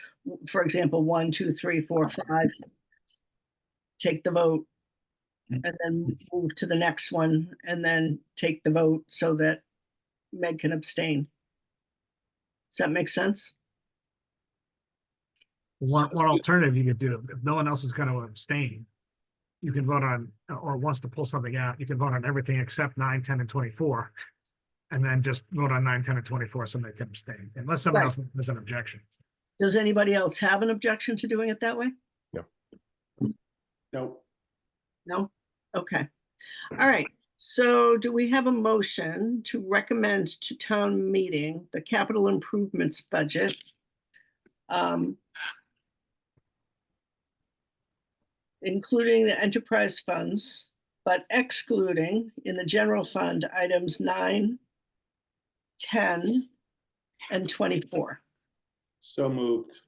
for example, 1, 2, 3, 4, 5. Take the vote and then move to the next one and then take the vote so that Meg can abstain. Does that make sense? One alternative you could do, if no one else is going to abstain, you can vote on, or wants to pull something out, you can vote on everything except 9, 10, and 24. And then just vote on 9, 10, and 24 so they can abstain, unless someone Right. else has an objection. Does anybody else have an objection to doing it that way? No. No? Okay. All right. So do we have a motion to recommend to town meeting the capital improvements budget? Including the enterprise funds, but excluding in the general fund items 9, 10, and 24. So moved.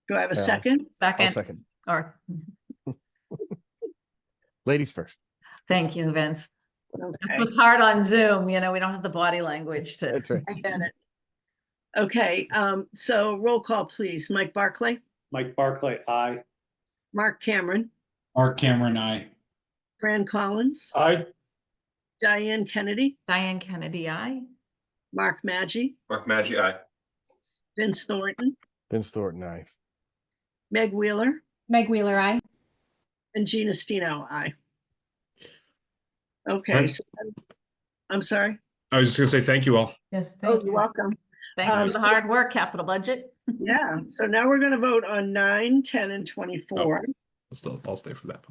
Do I have a Yeah. second? I'll Second, second. or, Ladies first. thank you, Vince. That's Okay, what's hard on Zoom, we don't have the body language to. That's right. I get it. Okay, so roll call, please. Mike Barclay, Mike Barclay, aye. Mark Cameron, Mark Cameron, I. Fran Collins, Aye. Diane Kennedy, Diane Kennedy, aye. Mark Maggi, Mark Maggi, aye. Vince Thornton, Vince Thornton, aye. Meg Wheeler, Meg Wheeler, I. and Gina Stino, aye. Okay, Right. so I'm sorry. I was just gonna say thank you all. Yes, Oh, you're welcome. Thank you for the hard work, capital budget. Yeah, so now we're gonna vote on 9, 10, and 24. I'll stay for that.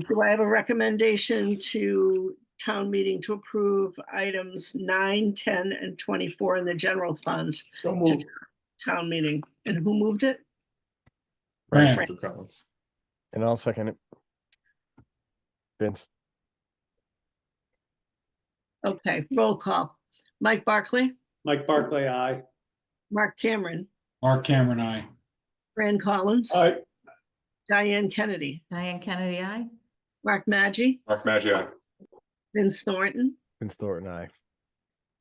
Do I have a recommendation to town meeting to approve items 9, 10, and 24 in the general fund So to moved. town meeting? And who moved it? Fran. Fran. Collins. And I'll second it. Vince. Okay, roll call. Mike Barclay, Mike Barclay, aye. Mark Cameron, Mark Cameron, I. Fran Collins, Aye. Diane Kennedy, Diane Kennedy, aye. Mark Maggi, Mark Maggi, aye. Vince Thornton, Vince Thornton, aye.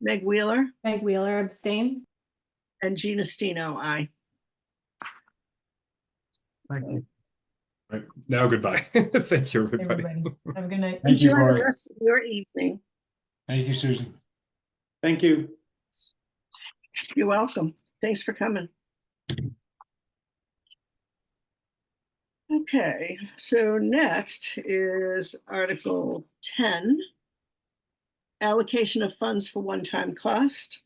Meg Wheeler, Meg Wheeler, abstain. and Gina Stino, aye. Thank you. Right. Now, goodbye. Thank you, everybody. Have a good night. Thank you, Enjoy the Lori. rest of your evening. Thank you, Susan. Thank you. You're welcome. Thanks for coming. Okay, so next is Article 10. Allocation of funds for one-time cost.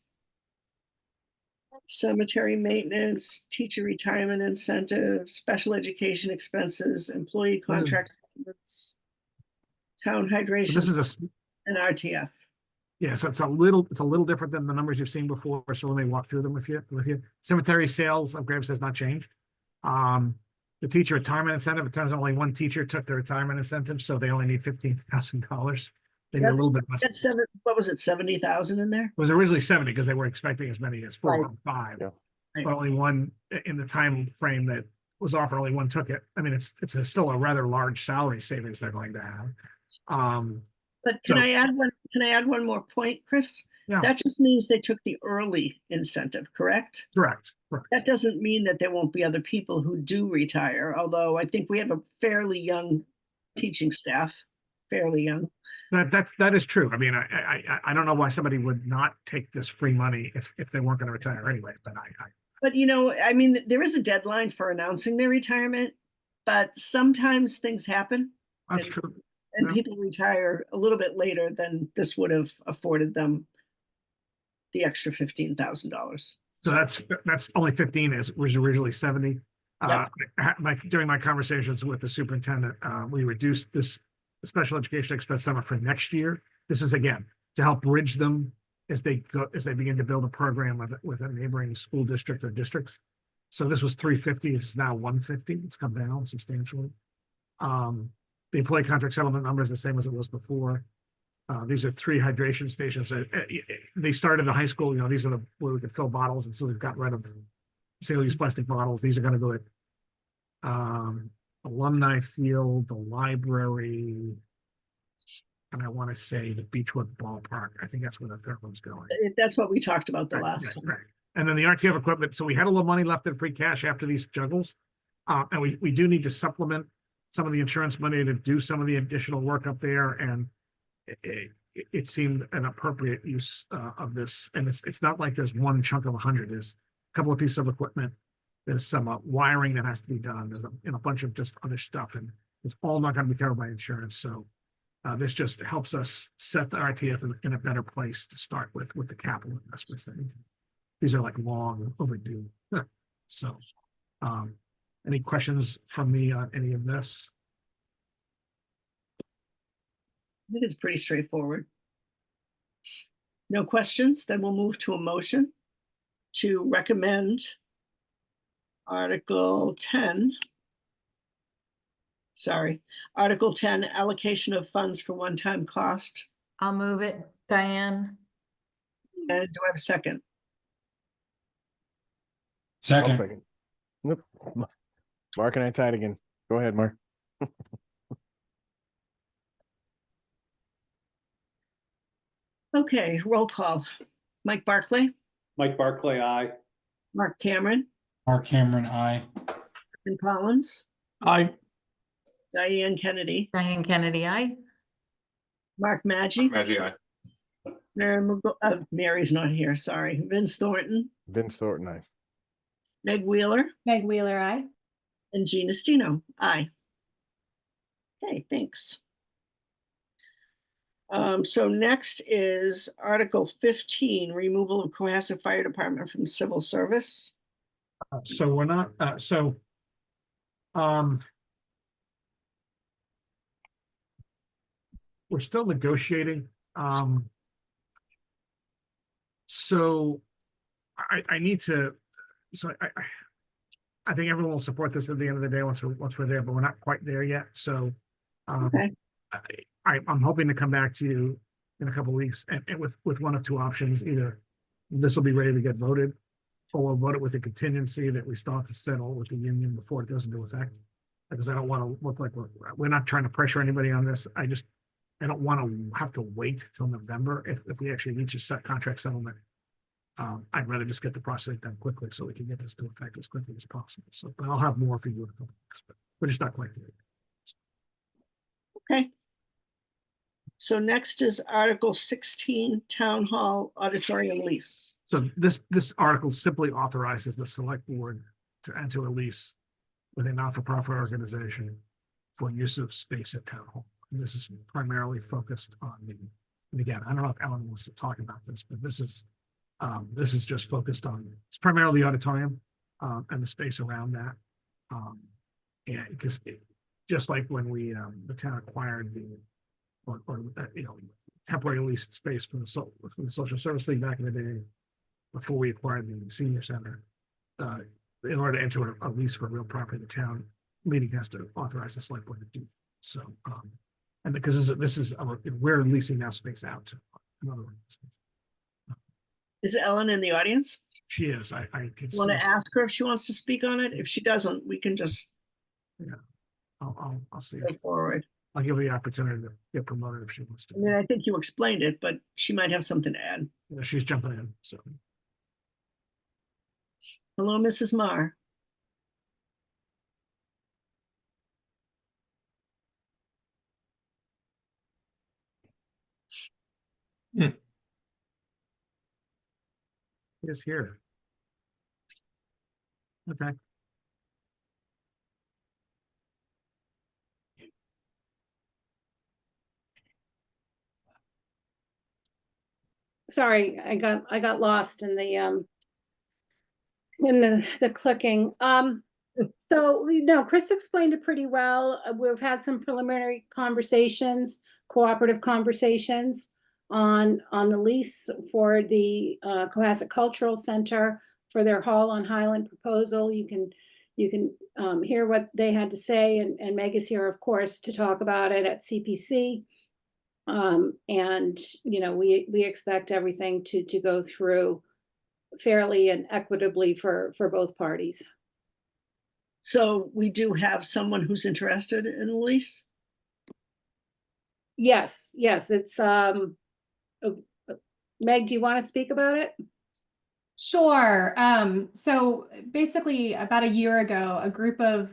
Cemetery maintenance, teacher retirement incentive, special education expenses, employee contract, payments, town So hydration, this is and RTF. yeah, so it's a little different than the numbers you've seen before. So let me walk through them with you. Cemetery sales of graves has not changed. The teacher retirement incentive, it turns out only one teacher took the retirement incentive, so they only need $15,000. Maybe a little bit less. That's what was it, 70,000 in there? It was originally 70 because they were expecting as many as 4 Right. or 5. Yeah. But only one in the time frame that was offered, only one took it. I mean, it's still a rather large salary savings they're going to have. But can So- I add one more point, Chris? Yeah. That just means they took the early incentive, correct? Correct. That doesn't mean that there won't be other people who do retire, although I think we have a fairly young teaching staff, fairly young. That is true. I mean, I don't know why somebody would not take this free money if they weren't going to retire anyway, but But I mean, there is a deadline for announcing their retirement, but sometimes things happen that's And- true. and Yeah. people retire a little bit later than this would have afforded them the extra $15,000. So that's only 15 as was originally 70. During my conversations with the superintendent, we reduced this special education expense number for next year. This is again to help bridge them as they begin to build a program with a neighboring school district or districts. So this was 350, it's now 150. It's come down substantially. The employee contract settlement number is the same as it was before. These are 3 hydration stations. They started in the high school, these are where we could fill bottles. And so we've got rid of single-use plastic bottles. These are going to go at Alumni Field, the library, and I want to say the Beechwood Ballpark. I think that's where the third one's going. That's what we talked about the Right, last right, time. right. And then the RTF equipment. So we had a little money left in free cash after these juggles. And we do need to supplement some of the insurance money to do some of the additional work up there. And it seemed an appropriate use of this. And it's not like there's one chunk of 100. There's a couple of pieces of equipment. There's some wiring that has to be done. There's a bunch of just other stuff. And it's all not going to be covered by insurance. So this just helps us set the RTF in a better place to start with the capital investments that need to. These are like long overdue. So any questions from me on any of this? I think it's pretty straightforward. No questions, then we'll move to a motion to recommend Article 10. Article 10, allocation of funds for one-time cost. I'll move it, Diane. And do I have a second? I'll Second, second. Nope. Mark and I tied again. Go ahead, Mark. Okay, roll call. Mike Barclay, Mike Barclay, aye. Mark Cameron, Mark Cameron, I. and Collins, I, Diane Kennedy, Diane Kennedy, aye. Mark Maggi, Maggie, aye. Mary's not here, sorry. Vince Thornton, Vince Thornton, aye. Meg Wheeler, Meg Wheeler, I. and Gina Stino. Aye. Okay, thanks. So next is Article 15, removal of Cohasset Fire Department from civil service. So we're not, we're still negotiating. So I need to, so I think everyone will support this at the end of the day once we're there, but we're not quite there yet. So Okay. I'm hoping to come back to you in a couple of weeks and with one of two options. Either this will be ready to get voted, or we'll vote it with a contingency that we still have to settle with the union before it goes into effect. Because I don't want to look like we're not trying to pressure anybody on this. I don't want to have to wait till November if we actually reach a set contract settlement. I'd rather just get the process done quickly so we can get this to effect as quickly as possible. So, but I'll have more for you in a couple of weeks, but we're just not quite there. Okay. So next is Article 16, Town Hall Auditorium Lease. So this article simply authorizes the select board to enter a lease with a not-for-profit organization for use of space at Town Hall. And this is primarily focused on and again, I don't know if Ellen wants to talk about this, but this is just focused on, it's primarily the auditorium and the space around that. And because just like when the town acquired temporary leased space from the Social Service League back in the day, before we acquired the senior center, in order to enter a lease for real property, the town meeting has to authorize the select board to do that. So, and because we're leasing now space out to another organization. Is Ellen in the audience? She is, I could see. Want to ask her if she wants to speak on it? If she doesn't, we can just I'll see. go forward. I'll give her the opportunity to get promoted if she wants to. I mean, I think you explained it, but she might have something to add. Yeah, she's jumping in, so. Hello, Mrs. Marr. Is here. Okay. Sorry, I got lost in the clicking. So, no, Chris explained it pretty well. We've had some preliminary conversations, cooperative conversations on the lease for the Cohasset Cultural Center for their Hall on Highland proposal. You can hear what they had to say, and Meg is here, of course, to talk about it at CPC. And, you know, we expect everything to go through fairly and equitably for both parties. So we do have someone who's interested in the lease? Yes, it's, Meg, do you want to speak about it? Sure. So basically about a year ago, a group of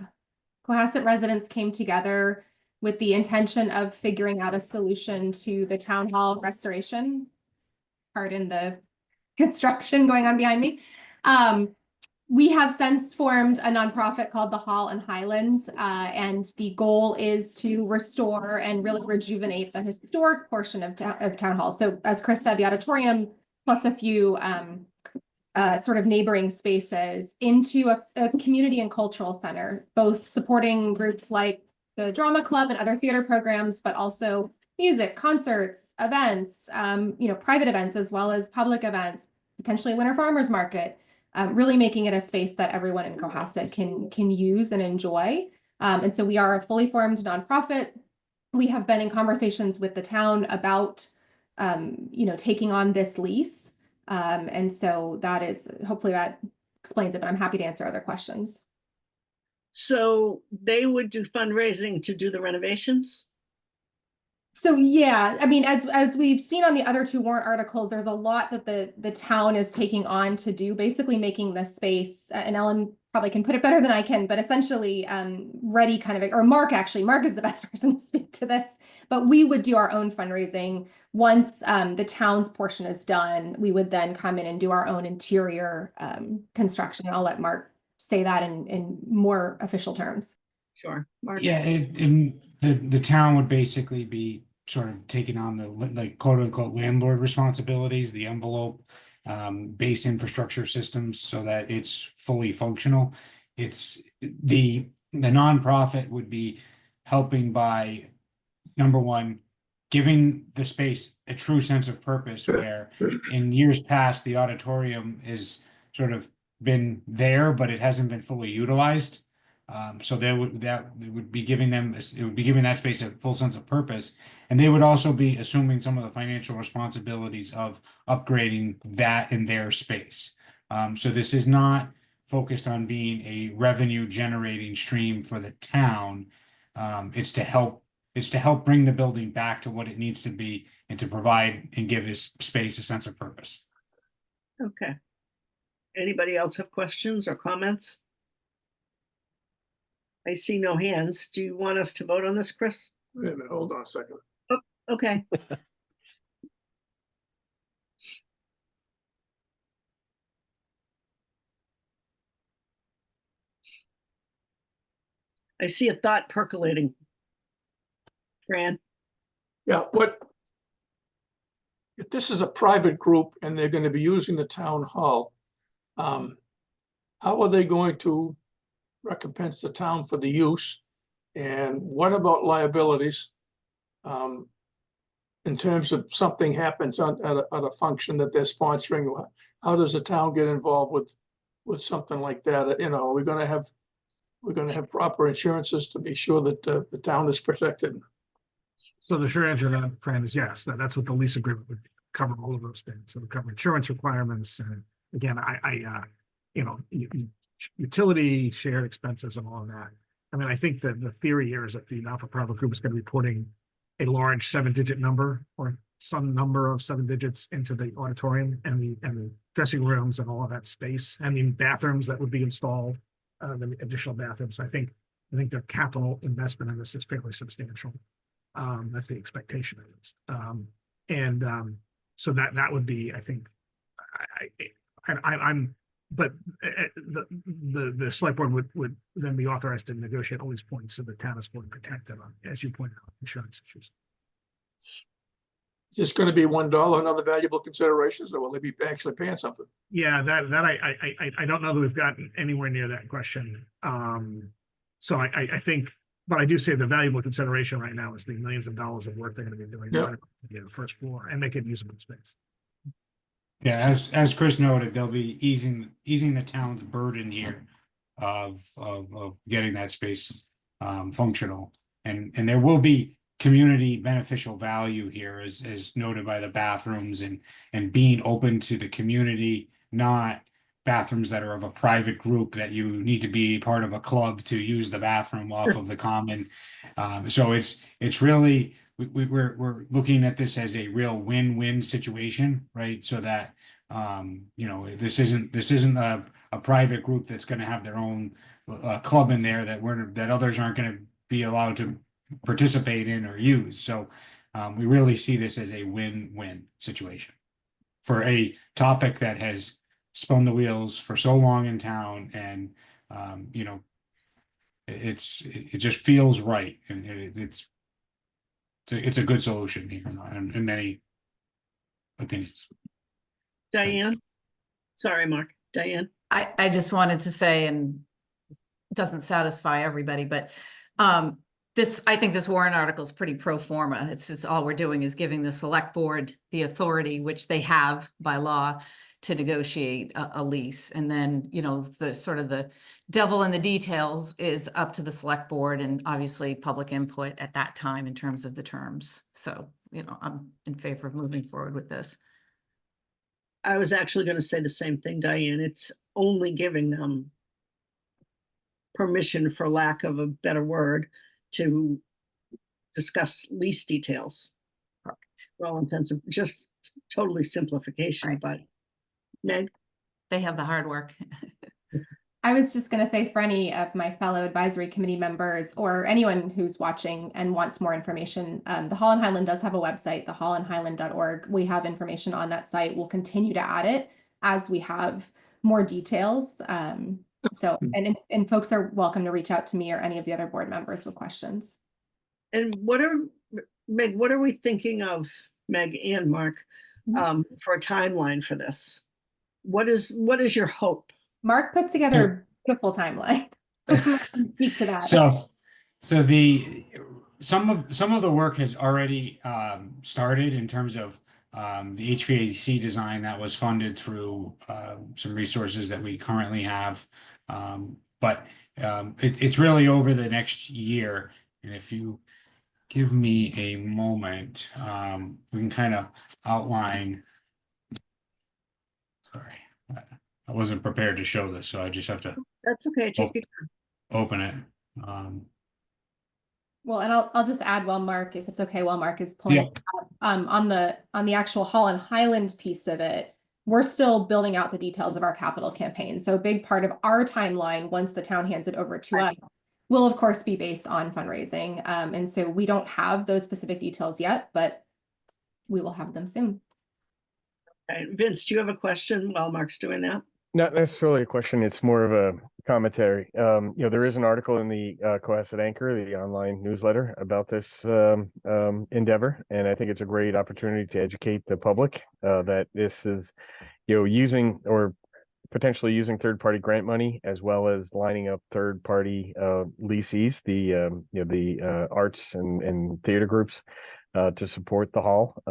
Cohasset residents came together with the intention of figuring out a solution to the town hall restoration. Pardon the construction going on behind me. We have since formed a nonprofit called the Hall on Highlands, and the goal is to restore and really rejuvenate the historic portion of town hall. So as Chris said, the auditorium plus a few sort of neighboring spaces into a community and cultural center, both supporting groups like the drama club and other theater programs, but also music, concerts, events, private events, as well as public events, potentially a winter farmers market, really making it a space that everyone in Cohasset can use and enjoy. And so we are a fully formed nonprofit. We have been in conversations with the town about, taking on this lease. And so that is, hopefully that explains it, but I'm happy to answer other questions. So they would do fundraising to do the renovations? So yeah, I mean, as we've seen on the other two warrant articles, there's a lot that the town is taking on to do, basically making the space, and Ellen probably can put it better than I can, but essentially ready kind of, or Mark is the best person to speak to this, but we would do our own fundraising. Once the town's portion is done, we would then come in and do our own interior construction. I'll let Mark say that in more official terms. Sure. Mark. Yeah, the town would basically be sort of taking on the quote unquote landlord responsibilities, the envelope, base infrastructure systems, so that it's fully functional. It's the nonprofit would be helping by, number one, giving the space a true sense of purpose, where in years past the auditorium is sort of been there, but it hasn't been fully utilized. So it would be giving that space a full sense of purpose, and they would also be assuming some of the financial responsibilities of upgrading that in their space. So this is not focused on being a revenue generating stream for the town. It's to help bring the building back to what it needs to be, and to provide and give this space a sense of purpose. Okay. Anybody else have questions or comments? I see no hands. Do you want us to vote on this, Chris? Wait a minute, hold on a second. Okay. I see a thought percolating. Fran? Yeah, if this is a private group and they're going to be using the town hall, how are they going to recompense the town for the use? And what about liabilities? In terms of something happens at a function that they're sponsoring, how does the town get involved with something like that? You know, we're going to have proper insurances to be sure that the town is protected. So the short answer to that, Fran, is yes, that's what the lease agreement would cover all of those things. So cover insurance requirements. And again, utility shared expenses and all of that. I mean, I think that the theory here is that the not-for-profit group is going to be putting a large 7-digit number or some number of 7 digits into the auditorium and the dressing rooms and all of that space and the bathrooms that would be installed, the additional bathrooms. I think their capital investment in this is fairly substantial. That's the expectation at least. So that would be, I think, but the select board would then be authorized to negotiate all these points so the town is fully protected on, as you pointed out, insurance issues. Is this going to be $1 and other valuable considerations, or will they be actually paying something? Yeah, that I don't know that we've gotten anywhere near that question. So I think, but I do say the valuable consideration right now is the millions of dollars of work they're going to be doing Yeah. to get the first floor and make it usable space. Yeah, as Chris noted, they'll be easing the town's burden here of getting that space functional. And there will be community beneficial value here as noted by the bathrooms and being open to the community, not bathrooms that are of a private group that you need to be part of a club to use the bathroom off of the common. So it's really, we're looking at this as a real win-win situation, right? So that this isn't a private group that's going to have their own club in there that others aren't going to be allowed to participate in or use. So we really see this as a win-win situation for a topic that has spun the wheels for so long in town, and it just feels right, and it's a good solution here in many opinions. Diane? Sorry, Mark. Diane? I just wanted to say, and it doesn't satisfy everybody, but I think this warrant article is pretty pro forma. It's just all we're doing is giving the select board the authority, which they have by law, to negotiate a lease. And then, the sort of the devil in the details is up to the select board and obviously public input at that time in terms of the terms. So, I'm in favor of moving forward with this. I was actually going to say the same thing, Diane. It's only giving them permission, for lack of a better word, to discuss lease details. Correct. For all intents and just totally simplification, Right. but Meg? They have the hard work. I was just going to say, for any of my fellow advisory committee members or anyone who's watching and wants more information, the Holland Highland does have a website, thehollandhighland.org. We have information on that site. We'll continue to add it as we have more details. And folks are welcome to reach out to me or any of the other board members with questions. And Meg, what are we thinking of, Meg and Mark, for a timeline for this? What is your hope? Mark put together a beautiful timeline. Speak to that. So some of the work has already started in terms of the HVAC design that was funded through some resources that we currently have. But it's really over the next year. And if you give me a moment, we can kind of outline. Sorry, I wasn't prepared to show this, so I just have to That's okay. Take your time. open it. Well, and I'll just add, while Mark, if it's okay, while Mark is pulling it up, on the actual Holland Highland piece of it, we're still building out the details of our capital campaign. So a big part of our timeline, once the town hands it over to us, will of course be based on fundraising. And so we don't have those specific details yet, but we will have them soon. Right. Vince, do you have a question while Mark's doing that? Not necessarily a question. It's more of a commentary. There is an article in the Cohasset Anchor, the online newsletter, about this endeavor, and I think it's a great opportunity to educate the public that this is, using or potentially using third-party grant money, as well as lining up third-party leasees, the arts and theater groups to support the hall.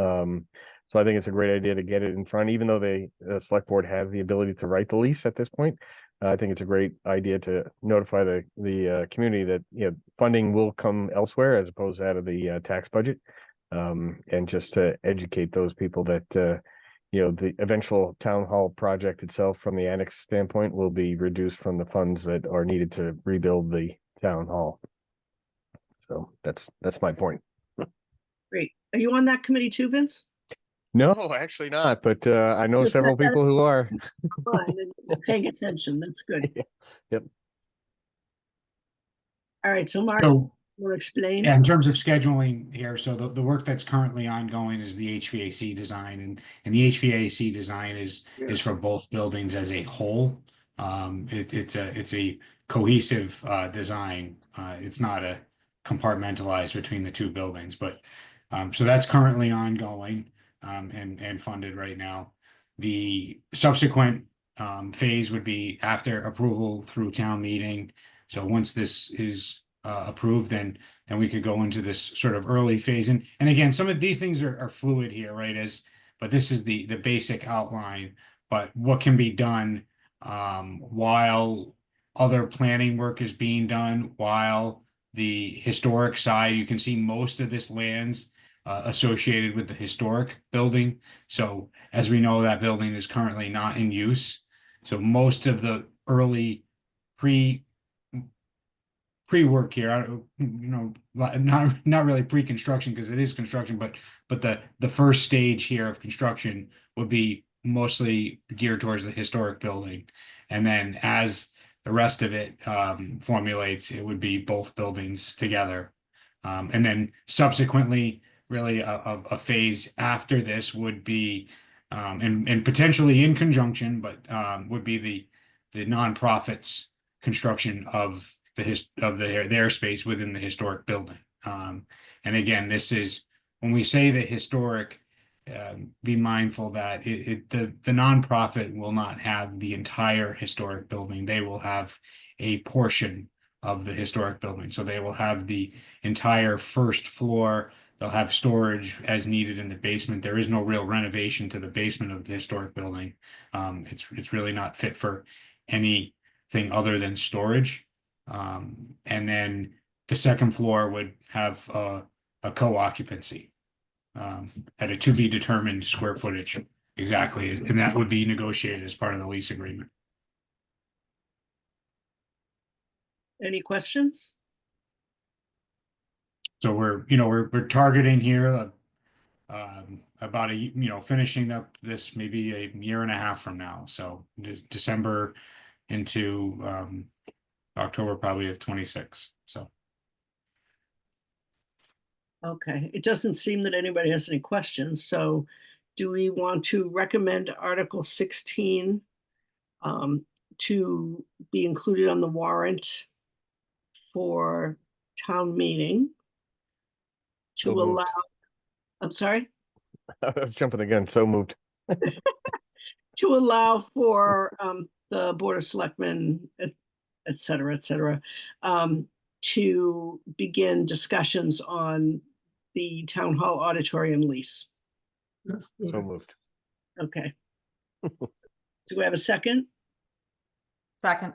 So I think it's a great idea to get it in front, even though the select board has the ability to write the lease at this point. I think it's a great idea to notify the community that funding will come elsewhere as opposed to out of the tax budget. And just to educate those people that, the eventual town hall project itself from the annex standpoint will be reduced from the funds that are needed to rebuild the town hall. So that's my point. Great. Are you on that committee too, Vince? No, actually not, but I know Just several that- people who are. Fine, and you're paying attention. That's good. Yep. All right, so Mark So, will explain. yeah, in terms of scheduling here, so the work that's currently ongoing is the HVAC design, and the HVAC design is for both buildings as a whole. It's a cohesive design. It's not a compartmentalized between the two buildings, but so that's currently ongoing and funded right now. The subsequent phase would be after approval through town meeting. So once this is approved, then we could go into this sort of early phase. And again, some of these things are fluid here, right? But this is the basic outline. But what can be done while other planning work is being done, while the historic side, you can see most of this land's associated with the historic building. So as we know, that building is currently not in use. So most of the early pre-work here, not really pre-construction because it is construction, but the first stage here of construction would be mostly geared towards the historic building. And then as the rest of it formulates, it would be both buildings together. And then subsequently, really a phase after this would be, and potentially in conjunction, but would be the nonprofits construction of their space within the historic building. And again, this is when we say the historic, be mindful that the nonprofit will not have the entire historic building. They will have a portion of the historic building. So they will have the entire first floor. They'll have storage as needed in the basement. There is no real renovation to the basement of the historic building. It's really not fit for anything other than storage. And then the second floor would have a co-occupancy at a to be determined square footage exactly, and that would be negotiated as part of the lease agreement. Any questions? So we're targeting here about finishing up this maybe a year and a half from now. So December into October probably of 26. So. Okay, it doesn't seem that anybody has any questions, so do we want to recommend Article 16 to be included on the warrant for town meeting to So moved. allow, I'm sorry? I was jumping the gun, so moved. To allow for the Board of Selectmen, et cetera, to begin discussions on the town hall auditorium lease. So moved. Okay. Do we have a second? Second.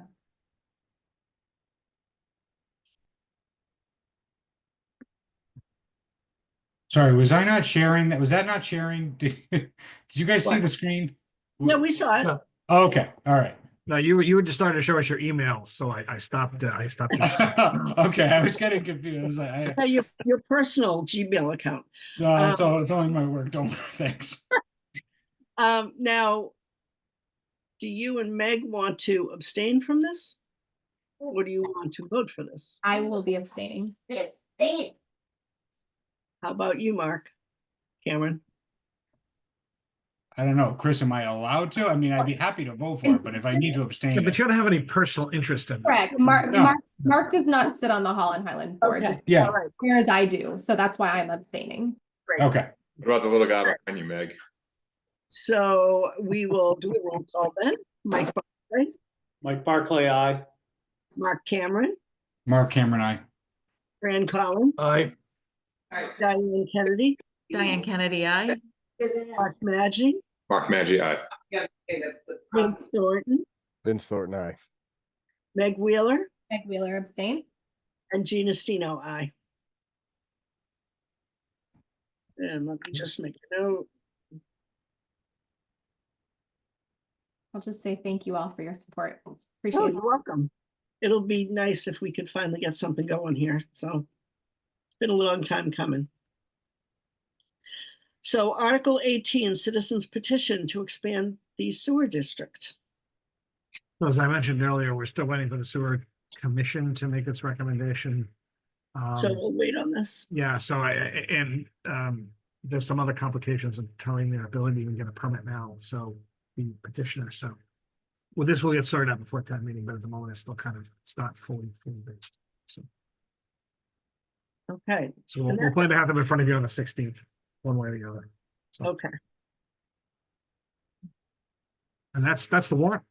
Sorry, was I not sharing that? Was that not sharing? Did you guys see What? the screen? Yeah, we saw it. Oh, okay, all right. No, you were just starting to show us your emails, so I stopped. I stopped. Okay, I was getting confused. Your personal Gmail account. No, it's only my work. Don't thanks. Now, do you and Meg want to abstain from this? Or do you want to vote for this? I will be abstaining. How about you, Mark? Cameron? I don't know, Chris, am I allowed to? I mean, I'd be happy to vote for it, but if I need to abstain. Yeah, but you don't have any personal interest in this. Correct. No. Mark does not sit on the Holland Highland board, Okay. just Yeah. All right, whereas I do. So that's why I'm abstaining. great. Okay, What about the little guy behind you, Meg? So we will do a roll call then. Mike Barclay, Mike Barclay, aye. Mark Cameron, Mark Cameron, I. Fran Collins, Aye. Diane Kennedy, Diane Kennedy, aye. Mark Maggi, Mark Maggi, aye. Vince Thornton, Vince Thornton, aye. Meg Wheeler, Meg Wheeler abstain. and Gina Stino, aye. And let me just make a note. I'll just say thank you all for your support. Oh, Appreciate it. you're welcome. It'll be nice if we could finally get something going here. So it's been a long time coming. So Article 18, citizens petition to expand the sewer district. So as I mentioned earlier, we're still waiting for the sewer commission to make its recommendation. So Um, we'll wait on this. Yeah, so there's some other complications in determining their ability to even get a permit now, so the petitioner, so. Well, this will get sorted out before town meeting, but at the moment it's still it's not fully baked. So, Okay, so we'll plan to have them in front of you on the 16th, one way or the other. So, okay. and that's the warrant,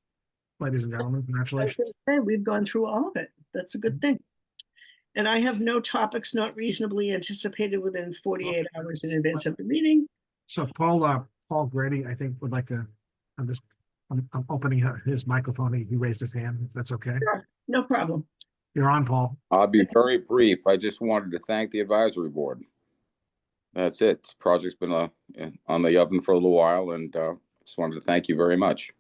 ladies and gentlemen, I was congratulations. gonna say, we've gone through all of it. That's a good thing. And I have no topics not reasonably anticipated within 48 hours in advance of the meeting. So Paul Grady, I think would like to, I'm opening his microphone. He raised his hand, if that's okay. Sure, no problem. You're on, Paul. I'll be very brief. I just wanted to thank the advisory board. That's it. This project's been on the oven for a little while, and just wanted to thank you very much.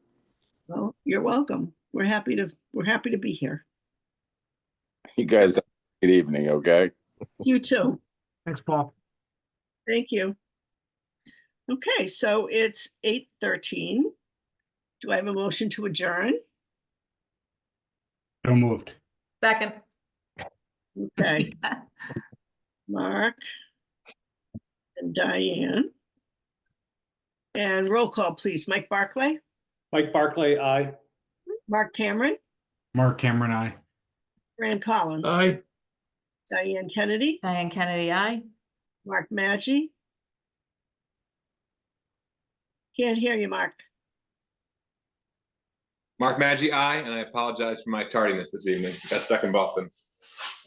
Well, you're welcome. We're happy to be here. You guys have a good evening, okay? You too. Thanks, Paul. Thank you. Okay, so it's 8:13. Do I have a motion to adjourn? So moved. Second. Okay, Mark and Diane. And roll call, please. Mike Barclay, Mike Barclay, aye. Mark Cameron, Mark Cameron, I. Fran Collins. Aye. Diane Kennedy, Diane Kennedy, aye. Mark Maggi. Can't hear you, Mark. Mark Maggi, aye, and I apologize for my tardiness this evening. Got stuck in Boston.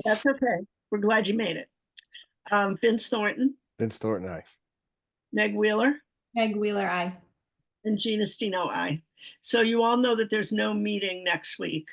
That's okay. We're glad you made it. Vince Thornton, Vince Thornton, aye. Meg Wheeler, Meg Wheeler, aye. and Gina Stino, aye. So you all know that there's no meeting next week.